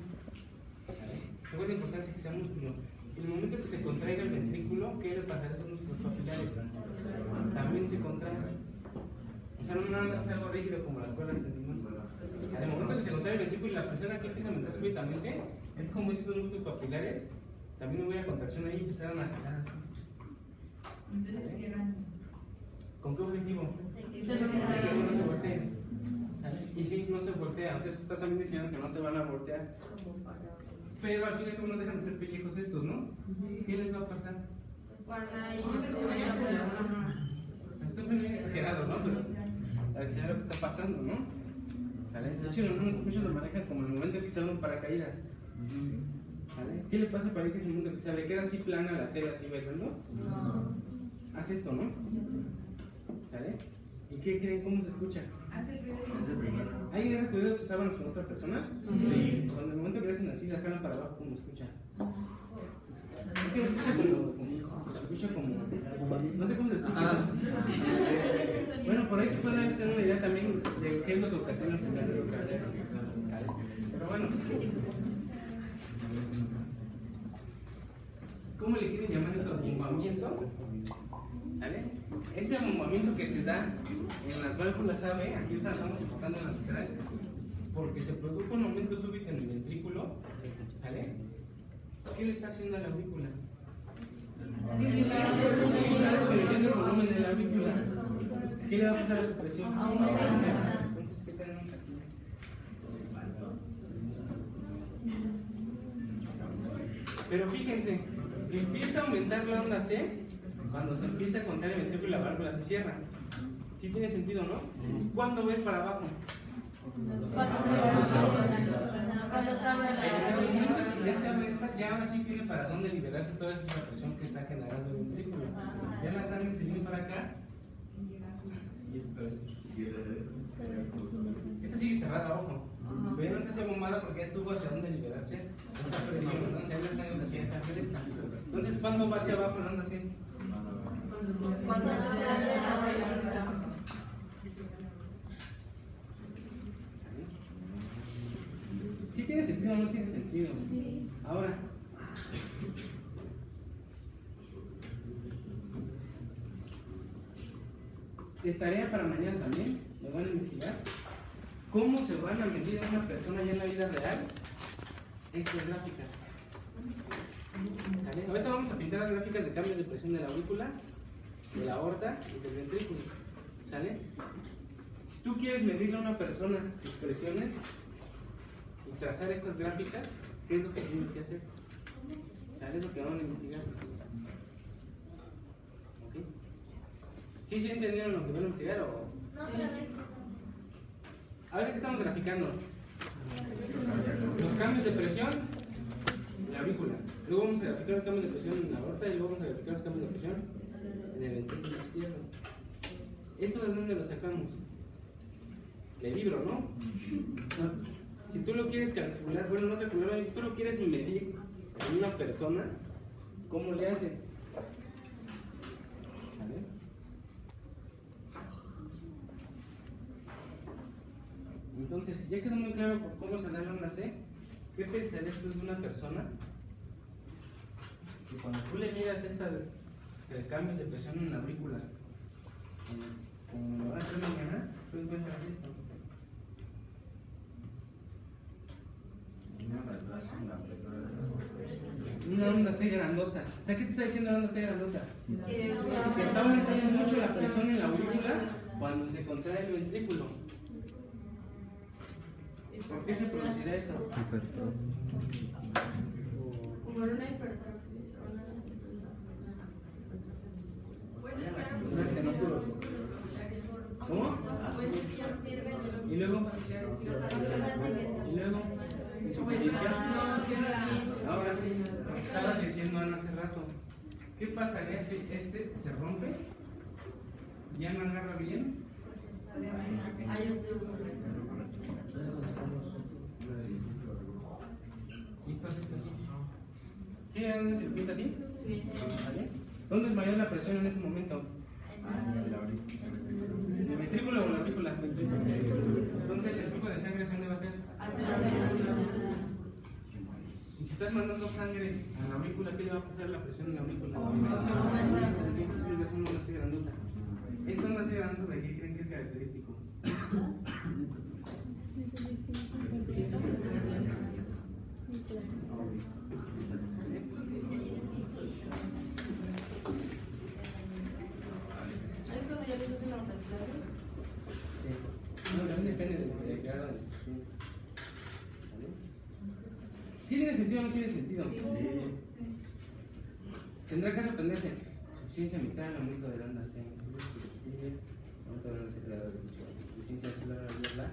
¿Sale? Luego es de importancia que sea músculo. En el momento que se contraiga el ventrículo, ¿qué le pasará a esos músculos papilares? También se contraen. O sea, no nada más es algo rígido como las cuerdas tendinosas. En el momento que se contrae el ventrículo y la presión aquí empieza a aumentar súbitamente, es como si estos músculos papilares también hubiera contracción ahí y empezaran a jalar así. Entonces cierran. ¿Con qué objetivo? Que no se volteen. Y si no se voltea, o sea, eso está también diciendo que no se van a voltear. Pero al final, como no dejan de ser pellejos estos, ¿no? ¿Qué les va a pasar? Esto es bien exagerado, ¿no? Pero para que se vea lo que está pasando, ¿no? ¿Vale? De hecho, muchos lo manejan como el momento en que sale un paracaídas. ¿Vale? ¿Qué le pasa al paracaídas en el momento que sale? ¿Queda así plana la tela, así bailando? No. Hace esto, ¿no? ¿Vale? ¿Y qué creen? ¿Cómo se escucha? Hace el ruido y ¿Alguien hace cuidado sus sábanas con otra persona? Sí. Cuando en el momento que hacen así, la jalan para abajo, ¿cómo escucha? Es que se escucha como. No sé cómo se escucha. Bueno, por ahí se puede hacer una idea también de qué es lo que ocasiona el primer ruido cardíaco. Pero bueno. ¿Cómo le quieren llamar esto? Bombamiento. ¿Vale? Ese bombamiento que se da en las válvulas AB, aquí ahorita estamos enfocando en la lateral, porque se produjo un aumento súbito en el ventrículo. ¿Vale? ¿Qué le está haciendo a la aurícula? Está disminuyendo el volumen de la aurícula. ¿Qué le va a pasar a su presión? Entonces, ¿qué tenemos aquí? Pero fíjense, empieza a aumentar la onda C cuando se empieza a contraer el ventrículo y la válvula se cierra. ¿Sí tiene sentido, no? ¿Cuándo ves para abajo? Cuando Ya se abre esta, ya ahora sí tiene para dónde liberarse toda esa presión que está generando el ventrículo. Ya la sangre se viene para acá. Esta sigue cerrada, ojo. Pero ya no está bombada porque ya tuvo hacia dónde liberarse esa presión, ¿no? O sea, la sangre aquí esa fresca. Entonces, ¿cuándo va hacia abajo la onda así? Cuando se ¿Sí tiene sentido o no tiene sentido? Sí. Ahora, de tarea para mañana también, lo van a investigar. ¿Cómo se van a medir a una persona ya en la vida real estas gráficas? ¿Sale? Ahorita vamos a pintar las gráficas de cambios de presión de la aurícula, de la aorta y del ventrículo. ¿Sale? Si tú quieres medirle a una persona sus presiones y trazar estas gráficas, ¿qué es lo que tienes que hacer? ¿Sale? Es lo que vamos a investigar. ¿Ok? ¿Sí entendieron lo que van a investigar o...? No, otra vez. Ahora que estamos graficando los cambios de presión en la aurícula, luego vamos a graficar los cambios de presión en la aorta y luego vamos a graficar los cambios de presión en el ventrículo izquierdo. ¿Esto de dónde lo sacamos? Del libro, ¿no? Si tú lo quieres calcular, bueno, no calcular, si tú lo quieres medir en una persona, ¿cómo le haces? ¿Vale? Entonces, ya quedó muy claro por cómo se da la onda C. ¿Qué pensarías tú de una persona que cuando tú le miras cambios de presión en la aurícula, como lo van a hacer mañana, tú encuentras esto? Una onda C grandota. O sea, ¿qué te está diciendo la onda C grandota? Que está aumentando mucho la presión en la aurícula cuando se contrae el ventrículo. ¿Por qué se producirá eso? Como una hipertrofia. ¿Cómo? Y luego, ¿en su petición? Ahora sí, nos estaba diciendo Ana hace rato. ¿Qué pasaría si este se rompe? ¿Ya no agarra bien? Hay un flujo. ¿Y esto así? ¿Sí? ¿Dónde se pinta así? Sí. ¿Vale? ¿Dónde es mayor la presión en ese momento? ¿En el ventrículo o en la aurícula? Entonces, ¿el flujo de sangre dónde va a ser? Y si estás mandando sangre a la aurícula, ¿qué le va a pasar a la presión en la aurícula? Es una onda así grandota. Esta onda así grandota, ¿de qué creen que es característico? No, también depende de cada de las personas. ¿Vale? ¿Sí tiene sentido o no tiene sentido? ¿Tendrá caso aprenderse? Suficiencia mitad, aumento de la onda C. Aumento de la onda C creador de suficiencia celular bla.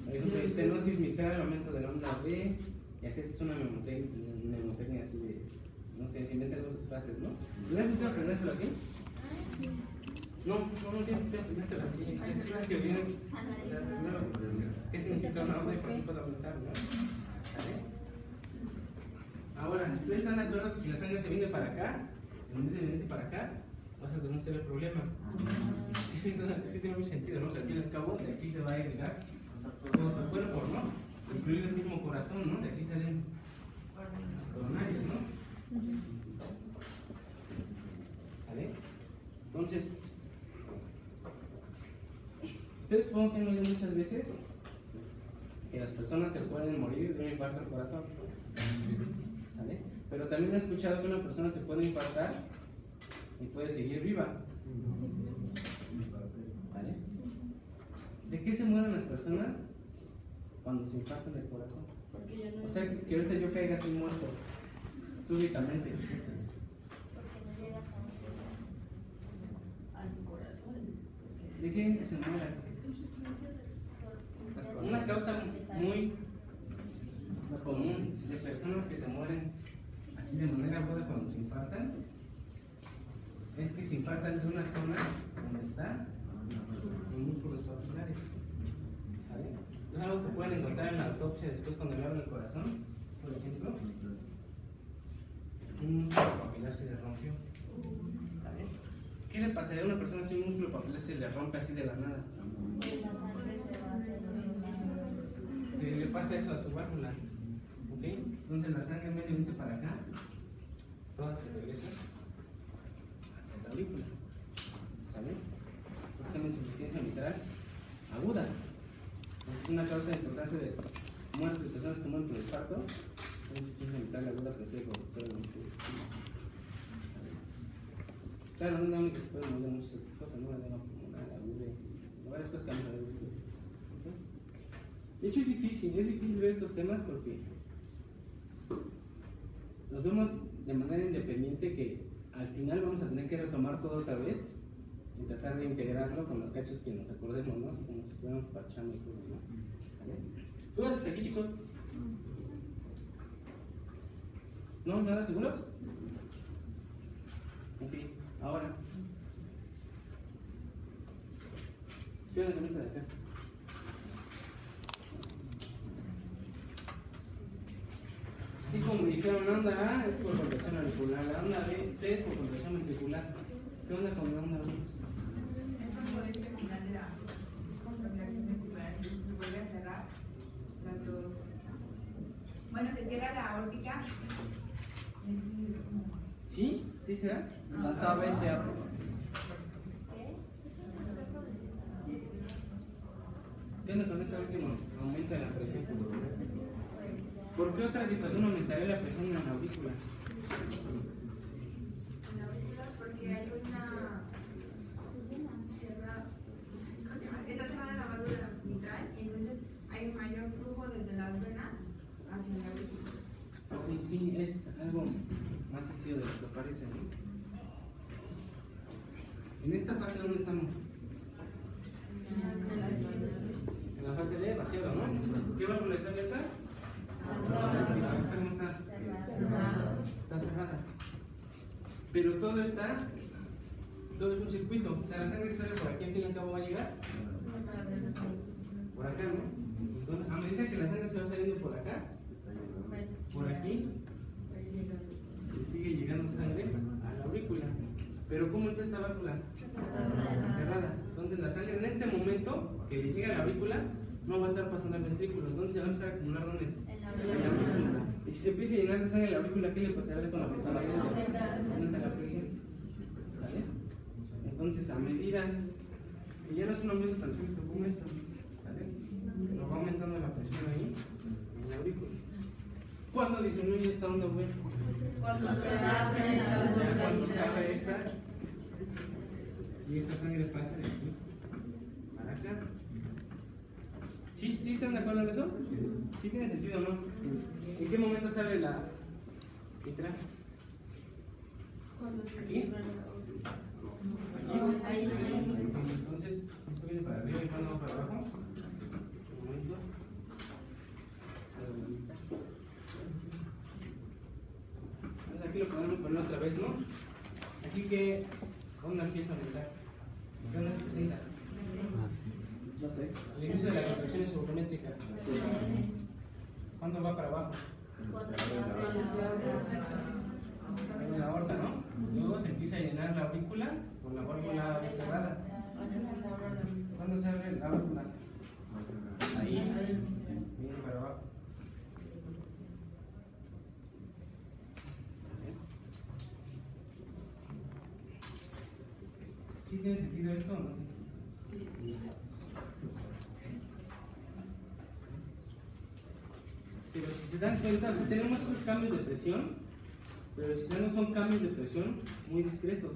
Por ejemplo, estenosis mitad, aumento de la onda B. Y así es una mnemotecnia así de. No sé, se inventan dos frases, ¿no? ¿No has sentido aprendérselo así? No tienes que aprendérselo así. Hay cosas que vienen. ¿Qué significa una onda y por qué puede aumentar, no? ¿Vale? Ahora, ¿ustedes están de acuerdo que si la sangre se viene para acá, en vez de venirse para acá, vas a tener un serio problema? Sí, tiene mucho sentido, ¿no? Que al fin y al cabo, de aquí se va a irrigar todo el cuerpo, ¿no? Incluido el mismo corazón, ¿no? De aquí salen los coronarios, ¿no? ¿Vale? Entonces, ustedes supongo que han oído muchas veces que las personas se pueden morir de un infarto al corazón. ¿Sale? Pero también he escuchado que una persona se puede infartar y puede seguir viva. ¿Vale? ¿De qué se mueren las personas cuando se infartan del corazón? O sea, que ahorita yo caiga así muerto, súbitamente. ¿De qué creen que se mueran? Una causa muy común de personas que se mueren así de manera aguda cuando se infartan es que se infartan de una zona donde están los músculos papulares. ¿Sale? Es algo que pueden encontrar en la autopsia después cuando le abren el corazón, por ejemplo. Un músculo papilar se le rompió. ¿Sale? ¿Qué le pasaría a una persona si un músculo papilar se le rompe así de la nada? Se le pasa eso a su válvula. ¿Ok? Entonces la sangre en vez de irse para acá, toda se regresa hacia la aurícula. ¿Sale? Porque se llama insuficiencia mitral aguda. Es una causa importante de muerte de personas que mueren por infarto. Es insuficiencia mitral aguda producida por todo el músculo. Claro, no es la única que se puede mover muchas cosas, ¿no? La pulmonar, la aguda, varias cosas que vamos a ver después. ¿Okay? De hecho es difícil ver estos temas porque los vemos de manera independiente que al final vamos a tener que retomar todo otra vez y tratar de integrarlo con los cachos que nos acordemos, ¿no? Así como si estuviéramos parchando y todo, ¿no? ¿Vale? ¿Tú vas hasta aquí, chicos? ¿No? ¿Nada seguros? Ok, ahora. ¿Qué onda con esta de acá? Sí, como me dijeron, la onda A es por contracción auricular, la onda C es por contracción ventricular. ¿Qué onda con la onda B? Esto puede terminar de la contracción ventricular, entonces se vuelve a cerrar las dos. Bueno, se cierra la aórtica. ¿Sí? ¿Sí será? Las AB se hacen. ¿Qué onda con este último aumento de la presión? ¿Por qué otra situación aumentaría la presión en la aurícula? En la aurícula porque hay una cerrada, ¿cómo se llama? Está cerrada la válvula mitral y entonces hay un mayor flujo desde las venas hacia la aurícula. Ok, sí, es algo más sencillo de lo que parece, ¿no? En esta fase, ¿dónde estamos? En la fase D, vaciado, ¿no? ¿Qué válvula está abierta? ¿Cómo está? Está cerrada. Pero todo es un circuito. O sea, la sangre que sale por aquí, al fin y al cabo, va a llegar por acá, ¿no? Entonces, a medida que la sangre se va saliendo por acá, por aquí, y sigue llegando sangre a la aurícula. Pero ¿cómo está esta válvula? Cerrada. Entonces la sangre en este momento que le llega a la aurícula no va a estar pasando al ventrículo, entonces se va a empezar a acumular ¿dónde? En la aurícula. Y si se empieza a llenar de sangre la aurícula, ¿qué le pasará con la presión? Aumenta la presión. ¿Vale? Entonces a medida que ya no es un aumento tan súbito como esto, ¿vale? Pero va aumentando la presión ahí en la aurícula. ¿Cuándo disminuye esta onda V? Cuando se abre Cuando se abre esta y esta sangre pasa de aquí para acá. ¿Sí están de acuerdo en eso? ¿Sí tiene sentido o no? ¿En qué momento sale la mitral? ¿Aquí? Ahí sí. Entonces, esto viene para arriba y cuando va para abajo. Un momento. Aquí lo podemos poner otra vez, ¿no? Aquí que onda empieza a aumentar. ¿Qué onda se sienta? No sé. El inicio de la contracción es subométrica. ¿Cuándo va para abajo? En la aorta, ¿no? Luego se empieza a llenar la aurícula con la válvula cerrada. ¿Cuándo se abre la aurícula? Ahí. Viene para abajo. ¿Sí tiene sentido esto o no? Pero si se dan cuenta, o sea, tenemos esos cambios de presión, pero si no son cambios de presión muy discretos.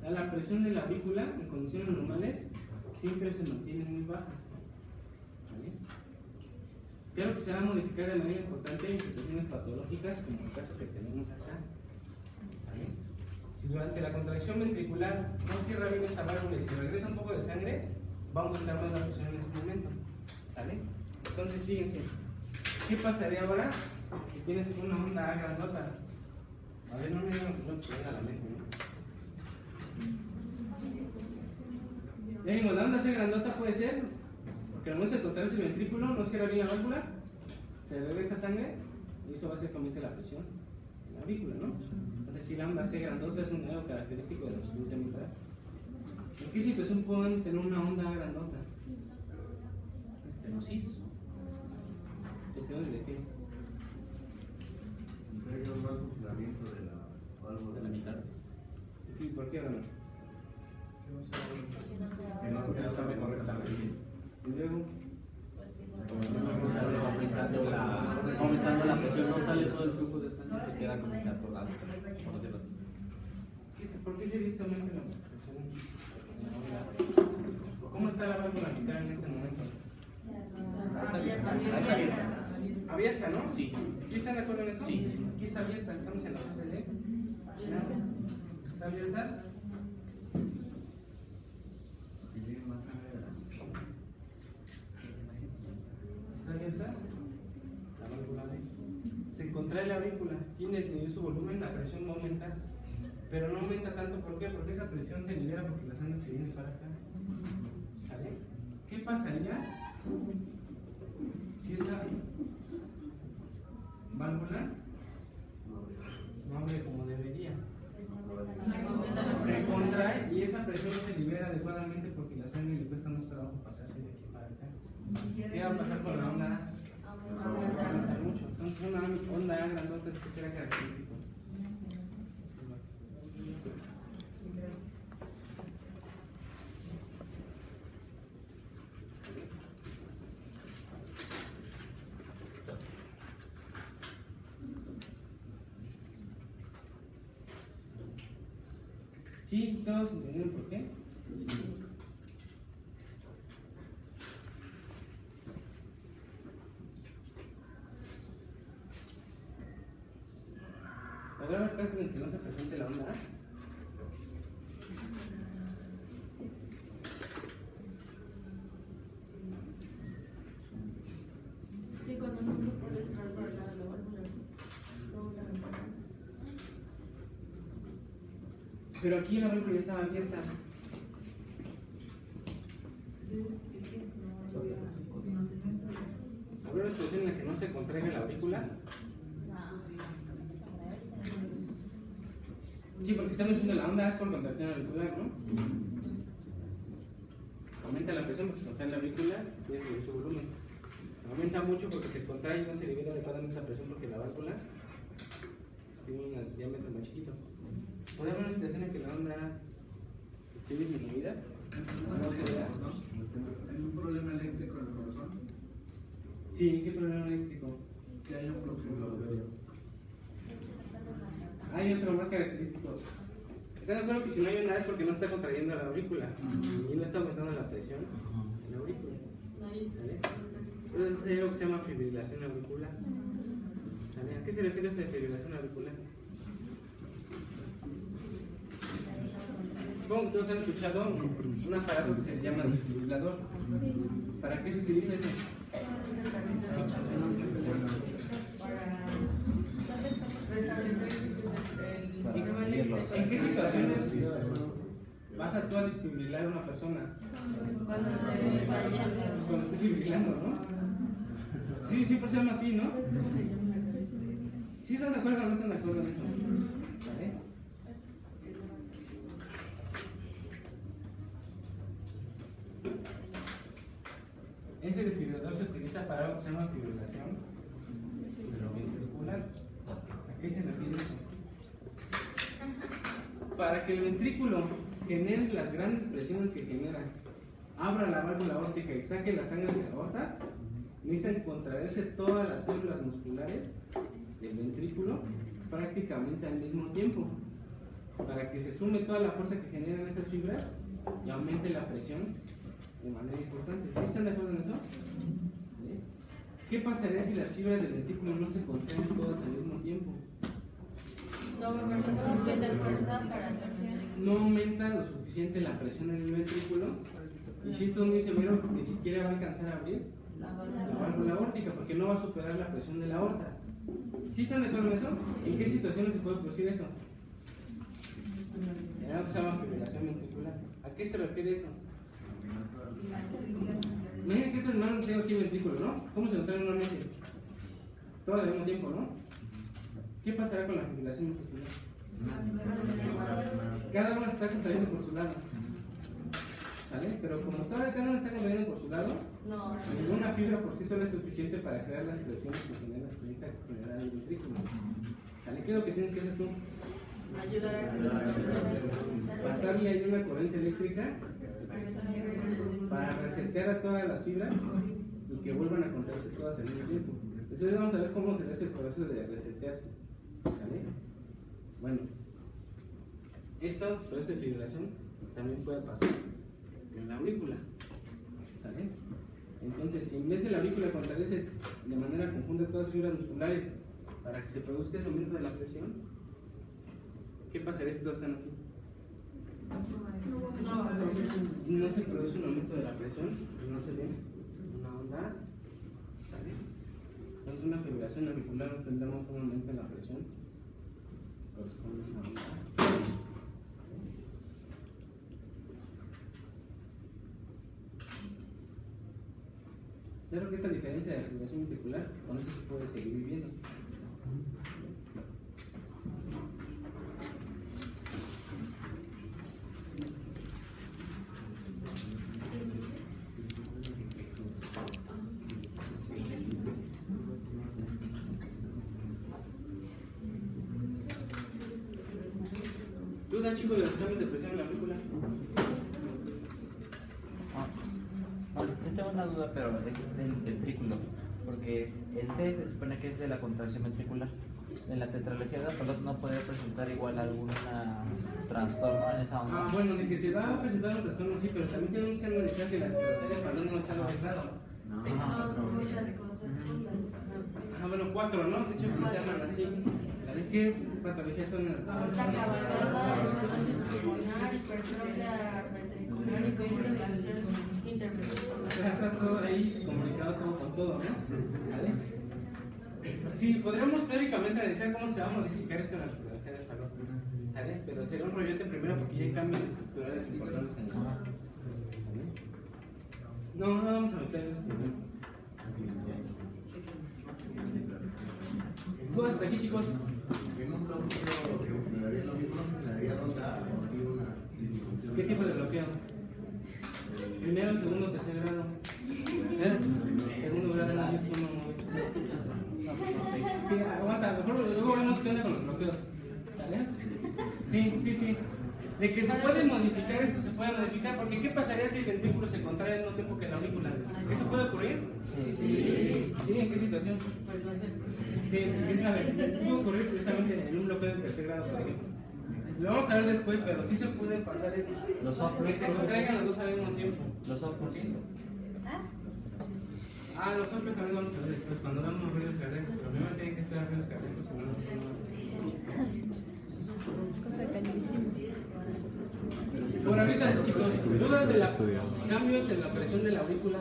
La presión de la aurícula en condiciones normales siempre se mantiene muy baja. ¿Vale? Claro que se va a modificar de manera importante en situaciones patológicas, como el caso que tenemos acá. ¿Vale? Si durante la contracción ventricular no cierra bien esta válvula y se regresa un poco de sangre, va a aumentar más la presión en ese momento. ¿Sale? Entonces, fíjense, ¿qué pasaría ahora si tienes una onda grandota? A ver, no me digan que no se venga a la mente, ¿no? Ya dijimos, la onda C grandota puede ser, porque al momento de contraerse el ventrículo no cierra bien la válvula, se regresa sangre y eso básicamente la presión en la aurícula, ¿no? Entonces, si la onda C grandota es un algo característico de la insuficiencia mitral. ¿En qué situación podemos tener una onda grandota? Estenosis. ¿Estenosis de qué? Hay un mal funcionamiento de la válvula De la mitad. Sí, ¿por qué, Ramón? que no se sabe correctamente. Y luego, No sale aumentando la presión, no sale todo el flujo de sangre, se queda como que atorado, por decirlo así. ¿por qué se viste aumenta la presión? ¿Cómo está la válvula mitral en este momento? Está bien. ¿Abierta, no? Sí. ¿Sí están de acuerdo en eso? Sí. Aquí está abierta, estamos en la fase de. ¿Está abierta? Que llegue más sangre a la ¿Está abierta? La válvula B. Se contrae la aurícula, tiene disminuido su volumen, la presión va a aumentar. Pero no aumenta tanto, ¿por qué? Porque esa presión se libera porque la sangre se viene para acá. ¿Sale? ¿Qué pasaría si esa válvula no abre como debería? Se contrae y esa presión no se libera adecuadamente porque la sangre le cuesta más trabajo pasarse de aquí para acá. ¿Qué va a pasar con la onda A? Va a aumentar mucho. Entonces una onda A grandota es que será característico. ¿Sí? ¿Todos entendieron por qué? ¿Habrá un caso en el que no se presente la onda A? Sí, cuando no se puede estar por la válvula. Pero aquí la válvula ya estaba abierta. ¿Habrá una situación en la que no se contraiga la aurícula? Sí, porque estamos diciendo la onda es por contracción auricular, ¿no? Aumenta la presión porque se contrae la aurícula y disminuye su volumen. Aumenta mucho porque se contrae y no se libera adecuadamente esa presión porque la válvula tiene un diámetro más chiquito. ¿Puede haber una situación en que la onda esté disminuida? ¿No se vea? ¿Hay un problema eléctrico en el corazón? Sí, ¿qué problema eléctrico? Que haya un bloqueo. Hay otro más característico. ¿Están de acuerdo que si no hay onda es porque no está contrayendo la aurícula y no está aumentando la presión en la aurícula? ¿Vale? Entonces hay algo que se llama fibrilación auricular. ¿Vale? ¿A qué se refiere esta fibrilación auricular? Supongo que todos han escuchado un aparato que se llama desfibrilador. ¿Para qué se utiliza eso? ¿En qué situaciones vas a tú a desfibrilar a una persona? Cuando esté fibrilando, ¿no? Sí, siempre se llama así, ¿no? ¿Sí están de acuerdo o no están de acuerdo en eso? ¿Vale? Ese desfibrilador se utiliza para algo que se llama fibrilación ventricular. ¿A qué se refiere eso? Para que el ventrículo genere las grandes presiones que genera, abra la válvula aórtica y saque la sangre de la aorta, necesitan contraerse todas las células musculares del ventrículo prácticamente al mismo tiempo, para que se sume toda la fuerza que generan esas fibras y aumente la presión de manera importante. ¿Sí están de acuerdo en eso? ¿Sí? ¿Qué pasaría si las fibras del ventrículo no se contraen todas al mismo tiempo? No aumenta fuerza para tracción. No aumenta lo suficiente la presión en el ventrículo y si esto es muy severo ni siquiera va a alcanzar a abrir La válvula aórtica, porque no va a superar la presión de la aorta. ¿Sí están de acuerdo en eso? ¿En qué situaciones se puede producir eso? En algo que se llama fibrilación ventricular. ¿A qué se refiere eso? Imagínense que estas manos tengo aquí el ventrículo, ¿no? ¿Cómo se contraen normalmente? Todo al mismo tiempo, ¿no? ¿Qué pasará con la fibrilación ventricular? Cada uno se está contrayendo por su lado. ¿Sale? Pero como cada uno está contrayendo por su lado, ninguna fibra por sí sola es suficiente para crear las presiones que genera el ventrículo. ¿Sale? ¿Qué es lo que tienes que hacer tú? Ayudar a Pasarle ahí una corriente eléctrica para resetear a todas las fibras y que vuelvan a contraerse todas al mismo tiempo. Entonces vamos a ver cómo se hace el proceso de resetearse. ¿Vale? Bueno, esto, proceso de fibrilación, también puede pasar en la aurícula. ¿Sale? Entonces, si en vez de la aurícula contraerse de manera conjunta todas las fibras musculares para que se produzca ese aumento de la presión, ¿qué pasaría si todas están así? No se produce un aumento de la presión, no se ve una onda. ¿Sale? Entonces, una fibrilación auricular no tendremos un aumento en la presión. Corresponde a esa onda. Claro que esta diferencia de la fibrilación ventricular, con eso se puede seguir viviendo. ¿Dudas, chicos, de los cambios de presión en la aurícula? Yo tengo una duda, pero es del ventrículo, porque el C se supone que es de la contracción ventricular. En la tetralogía de Apollo no puede presentar igual algún trastorno en esa onda. Bueno, de que se va a presentar un trastorno, sí, pero también tenemos que analizar que la tetralogía de Fallot no es algo aislado. No, son muchas cosas. Bueno, 4, ¿no? De hecho, se llaman así. ¿Qué patologías son? Aorta cabalgada, estenosis pulmonar, hipertrofia ventricular y coagulación interventricular. Está todo ahí comunicado todo con todo, ¿no? ¿Sale? Sí, podríamos teóricamente analizar cómo se va a modificar esto en la patología de Fallot, ¿sale? Pero sería un rollote primero porque ya hay cambios estructurales importantes en la... ¿Sale? No vamos a meter eso primero. ¿Cómo hasta aquí, chicos? En un bloqueo que daría lo mismo, le daría onda o una disminución. ¿Qué tipo de bloqueo? Primero, segundo, tercer grado. Segundo grado, no sé. Sí, aguanta, mejor luego vemos qué onda con los bloqueos. ¿Vale? Sí. De que se puede modificar esto, se puede modificar, porque ¿qué pasaría si el ventrículo se contrae al mismo tiempo que la aurícula? ¿Eso puede ocurrir? Sí. ¿En qué situación? Pues va a ser. Sí, quién sabe. Puede ocurrir precisamente en un bloqueo de tercer grado, por ejemplo. Lo vamos a ver después, pero sí se puede pasar eso. Los ojos. Que se contraigan los dos al mismo tiempo. Los ojos. Los hombres también vamos a ver después, cuando damos ruidos cardíacos, pero primero tienen que esperar ruidos cardíacos, si no, Por ahorita, chicos, ¿dudas de los cambios en la presión de la aurícula?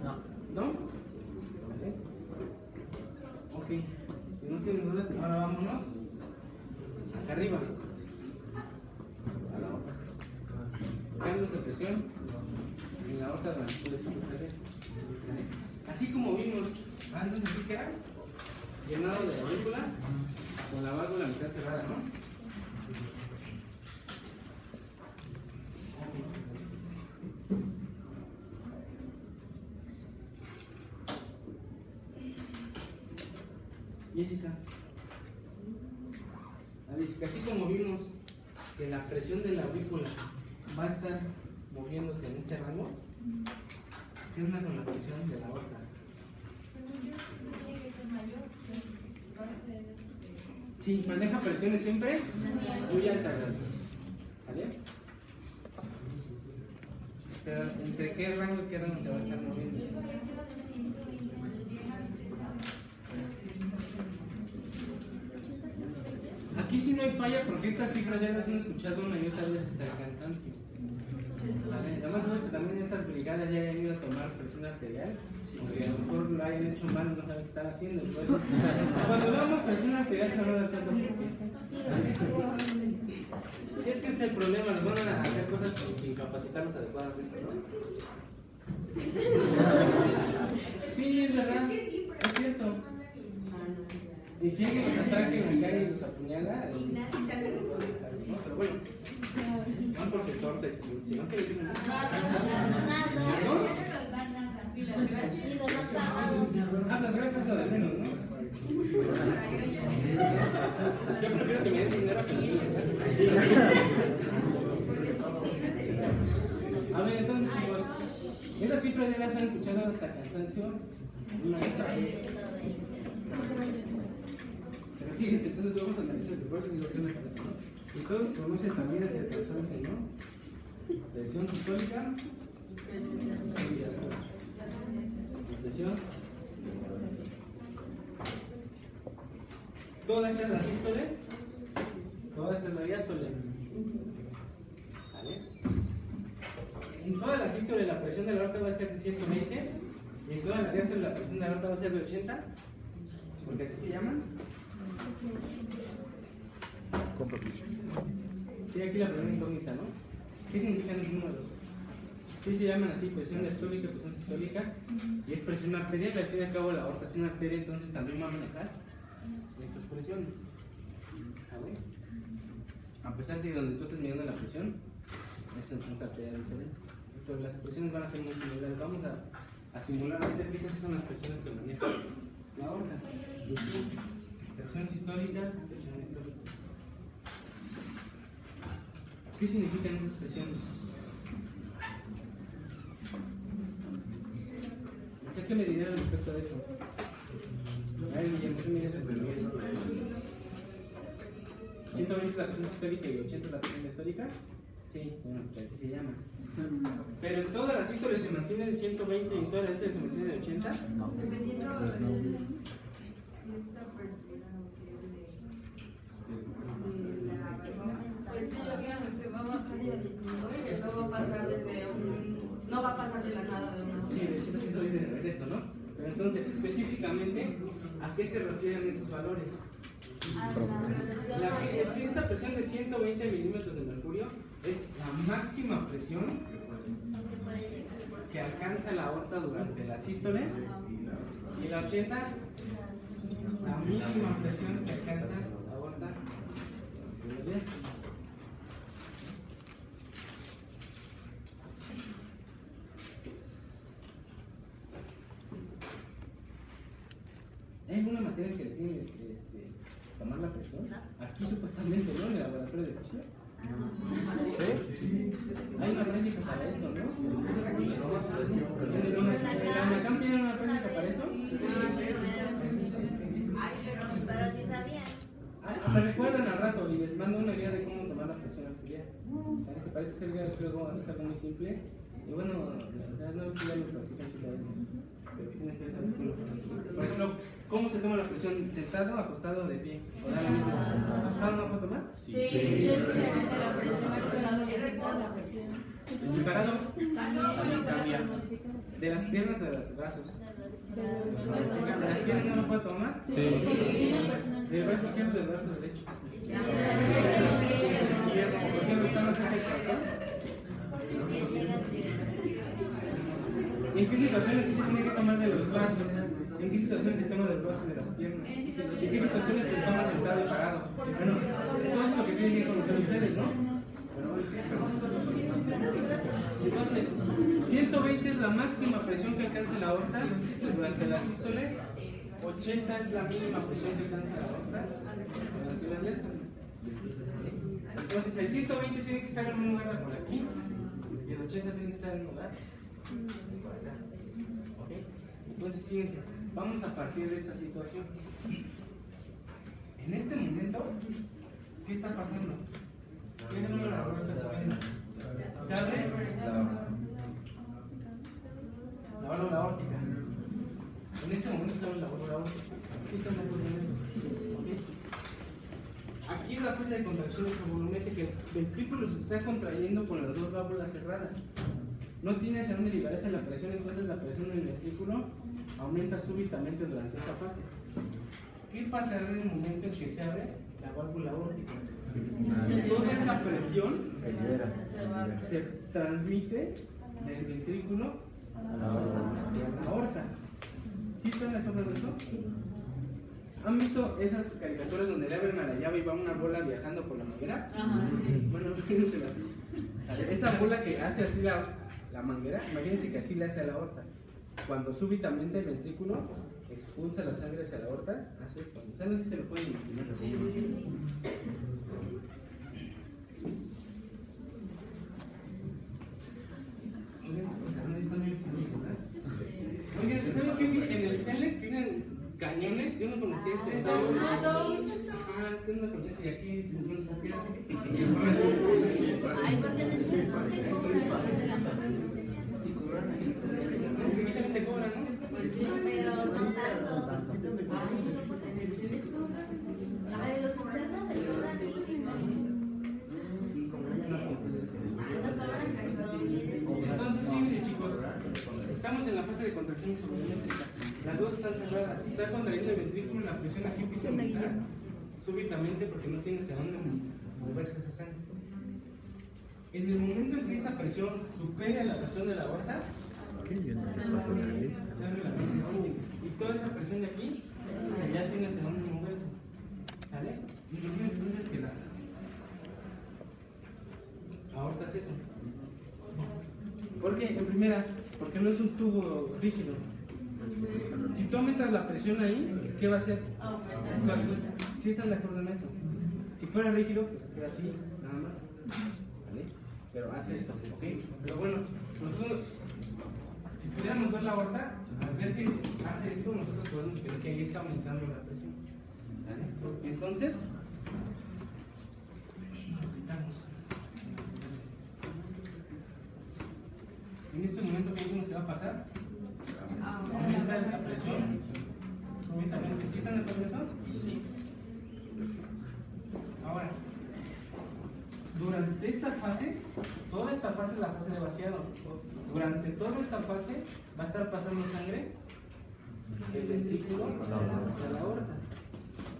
No. ¿No? Ok. Si no tienen dudas, ahora vámonos acá arriba. A la otra. Cambios de presión en la aorta de la circunferencia. Así como vimos antes de que era llenado de aurícula con la válvula mitad cerrada, ¿no? Jessica, así como vimos que la presión de la aurícula va a estar moviéndose en este rango, ¿qué onda con la presión de la aorta? Sí, maneja presiones siempre muy altas, ¿vale? Pero ¿entre qué rango y qué rango se va a estar moviendo? Aquí sí no hay falla porque estas cifras ya las han escuchado una y otra vez hasta el cansancio. ¿Vale? Además, también estas brigadas ya hayan ido a tomar presión arterial, aunque a lo mejor lo hayan hecho mal, no saben qué están haciendo. Entonces, cuando damos presión arterial se van a dar cuenta por qué. Si es que es el problema, nos van a hacer cosas sin capacitarlos adecuadamente, ¿no? Sí, es verdad, es cierto. Y si alguien los ataca en la calle y los apuñala, ¿no? Pero bueno, van por sus torpes, si no que decir nada. Ah, las drogas es lo de menos, ¿no? Yo prefiero que me den dinero a que me den. A ver, entonces, chicos, estas cifras ya las han escuchado hasta cansancio una vez. Pero fíjense, entonces vamos a analizar el recuerdo y lo que me parece, ¿no? Y todos conocen también este cansancio, ¿no? Presión sistólica. Presión. Toda esta es la sístole. Toda esta es la diástole. ¿Vale? En toda la sístole la presión de la aorta va a ser de 120 y en toda la diástole la presión de la aorta va a ser de 80, porque así se llaman. Sí, aquí la primera incógnita, ¿no? ¿Qué significan los números? Sí se llaman así, presión diastólica, presión sistólica, y es presión arterial. Al fin y al cabo la aorta es una arteria, entonces también va a manejar estas presiones. ¿Vale? A pesar de que donde tú estés midiendo la presión, es en punta arterial diferente. Pero las presiones van a ser muy similares. Vamos a simular ahorita que estas son las presiones que maneja la aorta. Presión sistólica, presión diastólica. ¿Qué significan esas presiones? ¿Qué me dirían respecto a eso? A ver, Guillermo, ¿qué me dirías respecto a eso? 120 es la presión sistólica y 80 es la presión diastólica. Sí, bueno, pues así se llama. Pero en todas las sístoles se mantiene en 120 y en todas las sístoles se mantiene en 80. No. Dependiendo de esa apertura pues sí, obviamente va a bajar y a disminuir, no va a pasar no va a pasar de la nada de una. Sí, de 120 de regreso, ¿no? Pero entonces, específicamente, ¿a qué se refieren estos valores? Si esta presión de 120 milímetros de mercurio es la máxima presión que alcanza la aorta durante la sístole, y la 80, la mínima presión que alcanza la aorta durante la diástole. ¿Hay alguna materia que les enseñe tomar la presión? Aquí supuestamente, ¿no? En el laboratorio de física. ¿Sí? Hay una práctica para eso, ¿no? ¿La UNACAM tiene una práctica para eso? Pero sí sabían. Me recuerdan al rato y les mando una guía de cómo tomar la presión arterial. Que parece ser que es algo muy simple. Y bueno, no es que ya lo practican, sí, pero tienes que saber cómo. Por ejemplo, ¿cómo se toma la presión? ¿Sentado, acostado, de pie? ¿O da la misma? ¿Acostado no puede tomar? Sí, es que la presión acostado es sentada. ¿Y parado? También cambia. ¿De las piernas o de los brazos? ¿De las piernas no lo puede tomar? Sí. ¿Del brazo izquierdo o del brazo derecho? ¿Por qué no está más cerca del corazón? ¿En qué situaciones sí se tiene que tomar de los brazos? ¿En qué situaciones se toma del brazo y de las piernas? ¿En qué situaciones se toma sentado y parado? Bueno, todo es lo que tienen que conocer ustedes, ¿no? Entonces, 120 es la máxima presión que alcanza la aorta durante la sístole, 80 es la mínima presión que alcanza la aorta durante la diástole. Entonces, el 120 tiene que estar en un lugar por aquí y el 80 tiene que estar en un lugar por acá. ¿Ok? Entonces, fíjense, vamos a partir de esta situación. En este momento, ¿qué está pasando? ¿Qué número de labor está poniendo? ¿Se abre? La válvula aórtica. En este momento está en la válvula aórtica. ¿Sí están de acuerdo en eso? ¿Okay? Aquí es la fase de contracción volumétrica. El ventrículo se está contrayendo con las dos válvulas cerradas. no tiene hacia dónde liberarse la presión, entonces la presión del ventrículo aumenta súbitamente durante esta fase. ¿Qué pasará en el momento en que se abre la válvula aórtica? Toda esa presión se transmite del ventrículo hacia la aorta. ¿Sí están de acuerdo en eso? ¿Han visto esas caricaturas donde le abren a la llave y va una bola viajando por la manguera? Bueno, imagínense así. Esa bola que hace así la manguera, imagínense que así le hace a la aorta. Cuando súbitamente el ventrículo expulsa la sangre hacia la aorta, hace esto. ¿Ustedes no sé si se lo pueden imaginar? Oigan, ¿saben qué? En el CELEX tienen cañones, yo no conocía ese. Tú no conocías y aquí Ay, porque en el CELEX te cobran, ¿no? Pues sí, pero no tanto. En el CELEX ay, los externos te cobran Entonces, fíjense chicos, estamos en la fase de contracción isométrica. Las dos están cerradas. Se está contrayendo el ventrículo, la presión aquí empieza a aumentar súbitamente porque no tiene hacia dónde moverse esa sangre. En el momento en que esta presión supera la presión de la aorta, se abre la presión aórtica. Y toda esa presión de aquí ya tiene hacia dónde moverse. ¿Sale? Y lo que entonces es que la aorta es eso. ¿Por qué? En primera, porque no es un tubo rígido. Si tú aumentas la presión ahí, ¿qué va a hacer? Esto así. ¿Sí están de acuerdo en eso? Si fuera rígido, pues se queda así, nada más. ¿Vale? Pero hace esto, ¿ok? Pero bueno, nosotros, si pudiéramos ver la aorta, al ver que hace esto, nosotros podemos ver que ahí está aumentando la presión. ¿Sale? Entonces, en este momento, ¿qué es lo que va a pasar? Aumenta la presión. Súbitamente. ¿Sí están de acuerdo en eso? Sí. Ahora, durante esta fase, toda esta fase es la fase de vaciado. Durante toda esta fase va a estar pasando sangre del ventrículo hacia la aorta.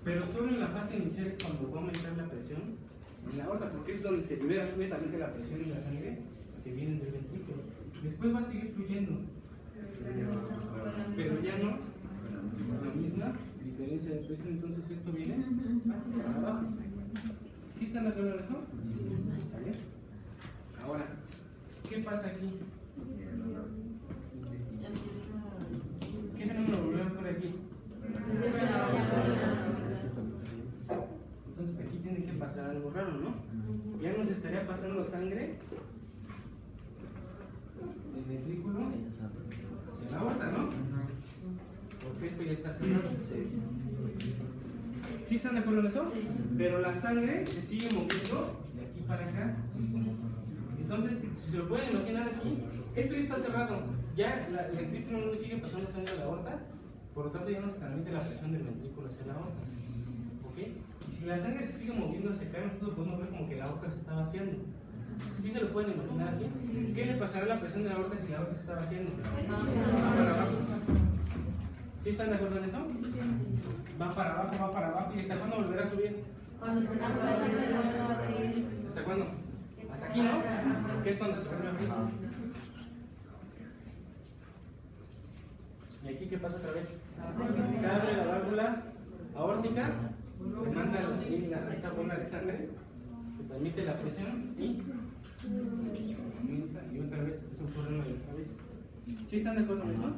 Pero solo en la fase inicial es cuando va a aumentar la presión en la aorta, porque es donde se libera súbitamente la presión y la sangre que vienen del ventrículo. Después va a seguir fluyendo, pero ya no la misma diferencia de presión. Entonces esto viene para abajo. ¿Sí están de acuerdo en eso? ¿Sale? Ahora, ¿qué pasa aquí? ¿Qué fenómeno volvió a ocurrir aquí? Entonces aquí tiene que pasar algo raro, ¿no? Ya nos estaría pasando sangre del ventrículo hacia la aorta, ¿no? Porque esto ya está cerrado. ¿Sí están de acuerdo en eso? Pero la sangre se sigue moviendo de aquí para acá. Entonces, si se lo pueden imaginar así, esto ya está cerrado. Ya el ventrículo no le sigue pasando sangre a la aorta, por lo tanto ya no se transmite la presión del ventrículo hacia la aorta. ¿Ok? Y si la sangre se sigue moviendo hacia acá, nosotros podemos ver como que la aorta se está vaciando. ¿Sí se lo pueden imaginar así? ¿Qué le pasará a la presión de la aorta si la aorta se está vaciando? Va para abajo. ¿Sí están de acuerdo en eso? Va para abajo y ¿hasta cuándo volverá a subir? ¿Hasta cuándo? Hasta aquí, ¿no? ¿Qué es cuando se vuelve a abrir? ¿Y aquí qué pasa otra vez? Se abre la válvula aórtica, manda esta bola de sangre, se transmite la presión y aumenta y otra vez, es un problema de otra vez. ¿Sí están de acuerdo en eso?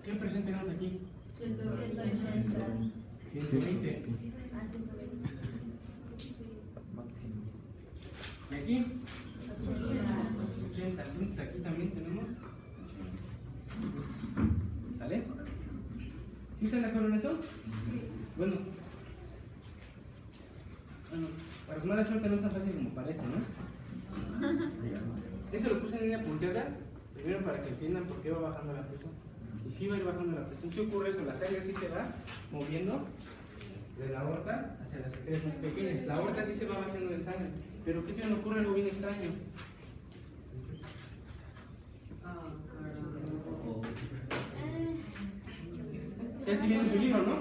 ¿Qué presión tenemos aquí? 120. ¿Y aquí? 80. Entonces aquí también tenemos. ¿Sale? ¿Sí están de acuerdo en eso? Bueno, para su mala suerte no es tan fácil como parece, ¿no? Esto lo puse en línea punteada, primero para que entiendan por qué va bajando la presión. Y sí va a ir bajando la presión. Si ocurre eso, la sangre sí se va moviendo de la aorta hacia las arterias más pequeñas. La aorta sí se va vaciando de sangre. Pero ¿qué tiene? Ocurre algo bien extraño. Si así viene su libro, ¿no?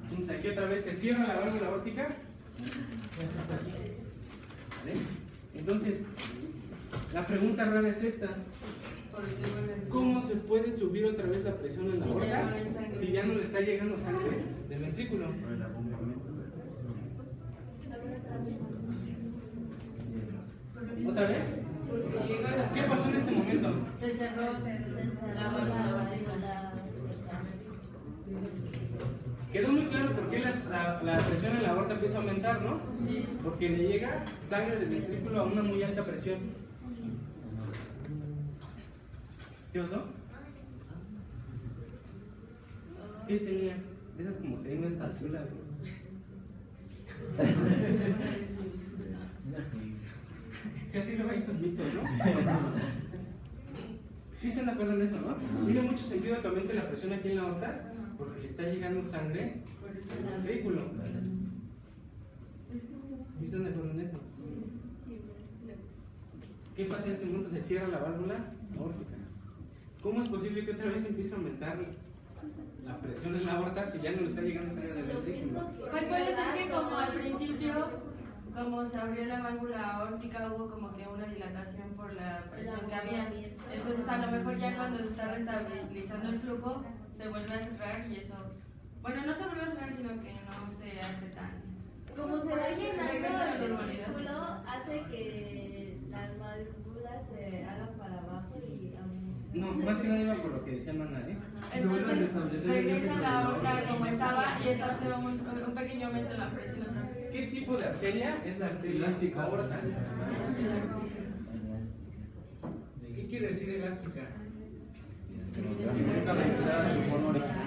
Entonces aquí otra vez se cierra la válvula aórtica. Ya se está así. ¿Vale? Entonces, la pregunta rara es esta. ¿Cómo se puede subir otra vez la presión en la aorta si ya no le está llegando sangre del ventrículo? ¿Otra vez? ¿Qué pasó en este momento? Se cerró la válvula. Quedó muy claro por qué la presión en la aorta empieza a aumentar, ¿no? Porque le llega sangre del ventrículo a una muy alta presión. ¿Qué pasó? ¿Qué tenía? Esas como que tenía una azul. Sí, así lo veis, mitos, ¿no? ¿Sí están de acuerdo en eso, no? Tiene mucho sentido que aumente la presión aquí en la aorta porque le está llegando sangre al ventrículo. ¿Sí están de acuerdo en eso? ¿Qué pasa en ese momento? Se cierra la válvula aórtica. ¿Cómo es posible que otra vez empiece a aumentar la presión en la aorta si ya no le está llegando sangre del ventrículo? Pues puede ser que como al principio, como se abrió la válvula aórtica, hubo como que una dilatación por la presión que había. Entonces a lo mejor ya cuando se está restabilizando el flujo, se vuelve a cerrar y eso, bueno, no se vuelve a cerrar, sino que no se hace tan... Como se va llenando regresa a la el normalidad. ventrículo, hace que las válvulas se hagan para abajo y No, más que nada iba por lo que decía Mana, ¿eh? Entonces regresa la aorta como estaba y eso hace un pequeño aumento en la presión otra vez. ¿Qué tipo de arteria es la arteria aorta? ¿Qué quiere decir elástica?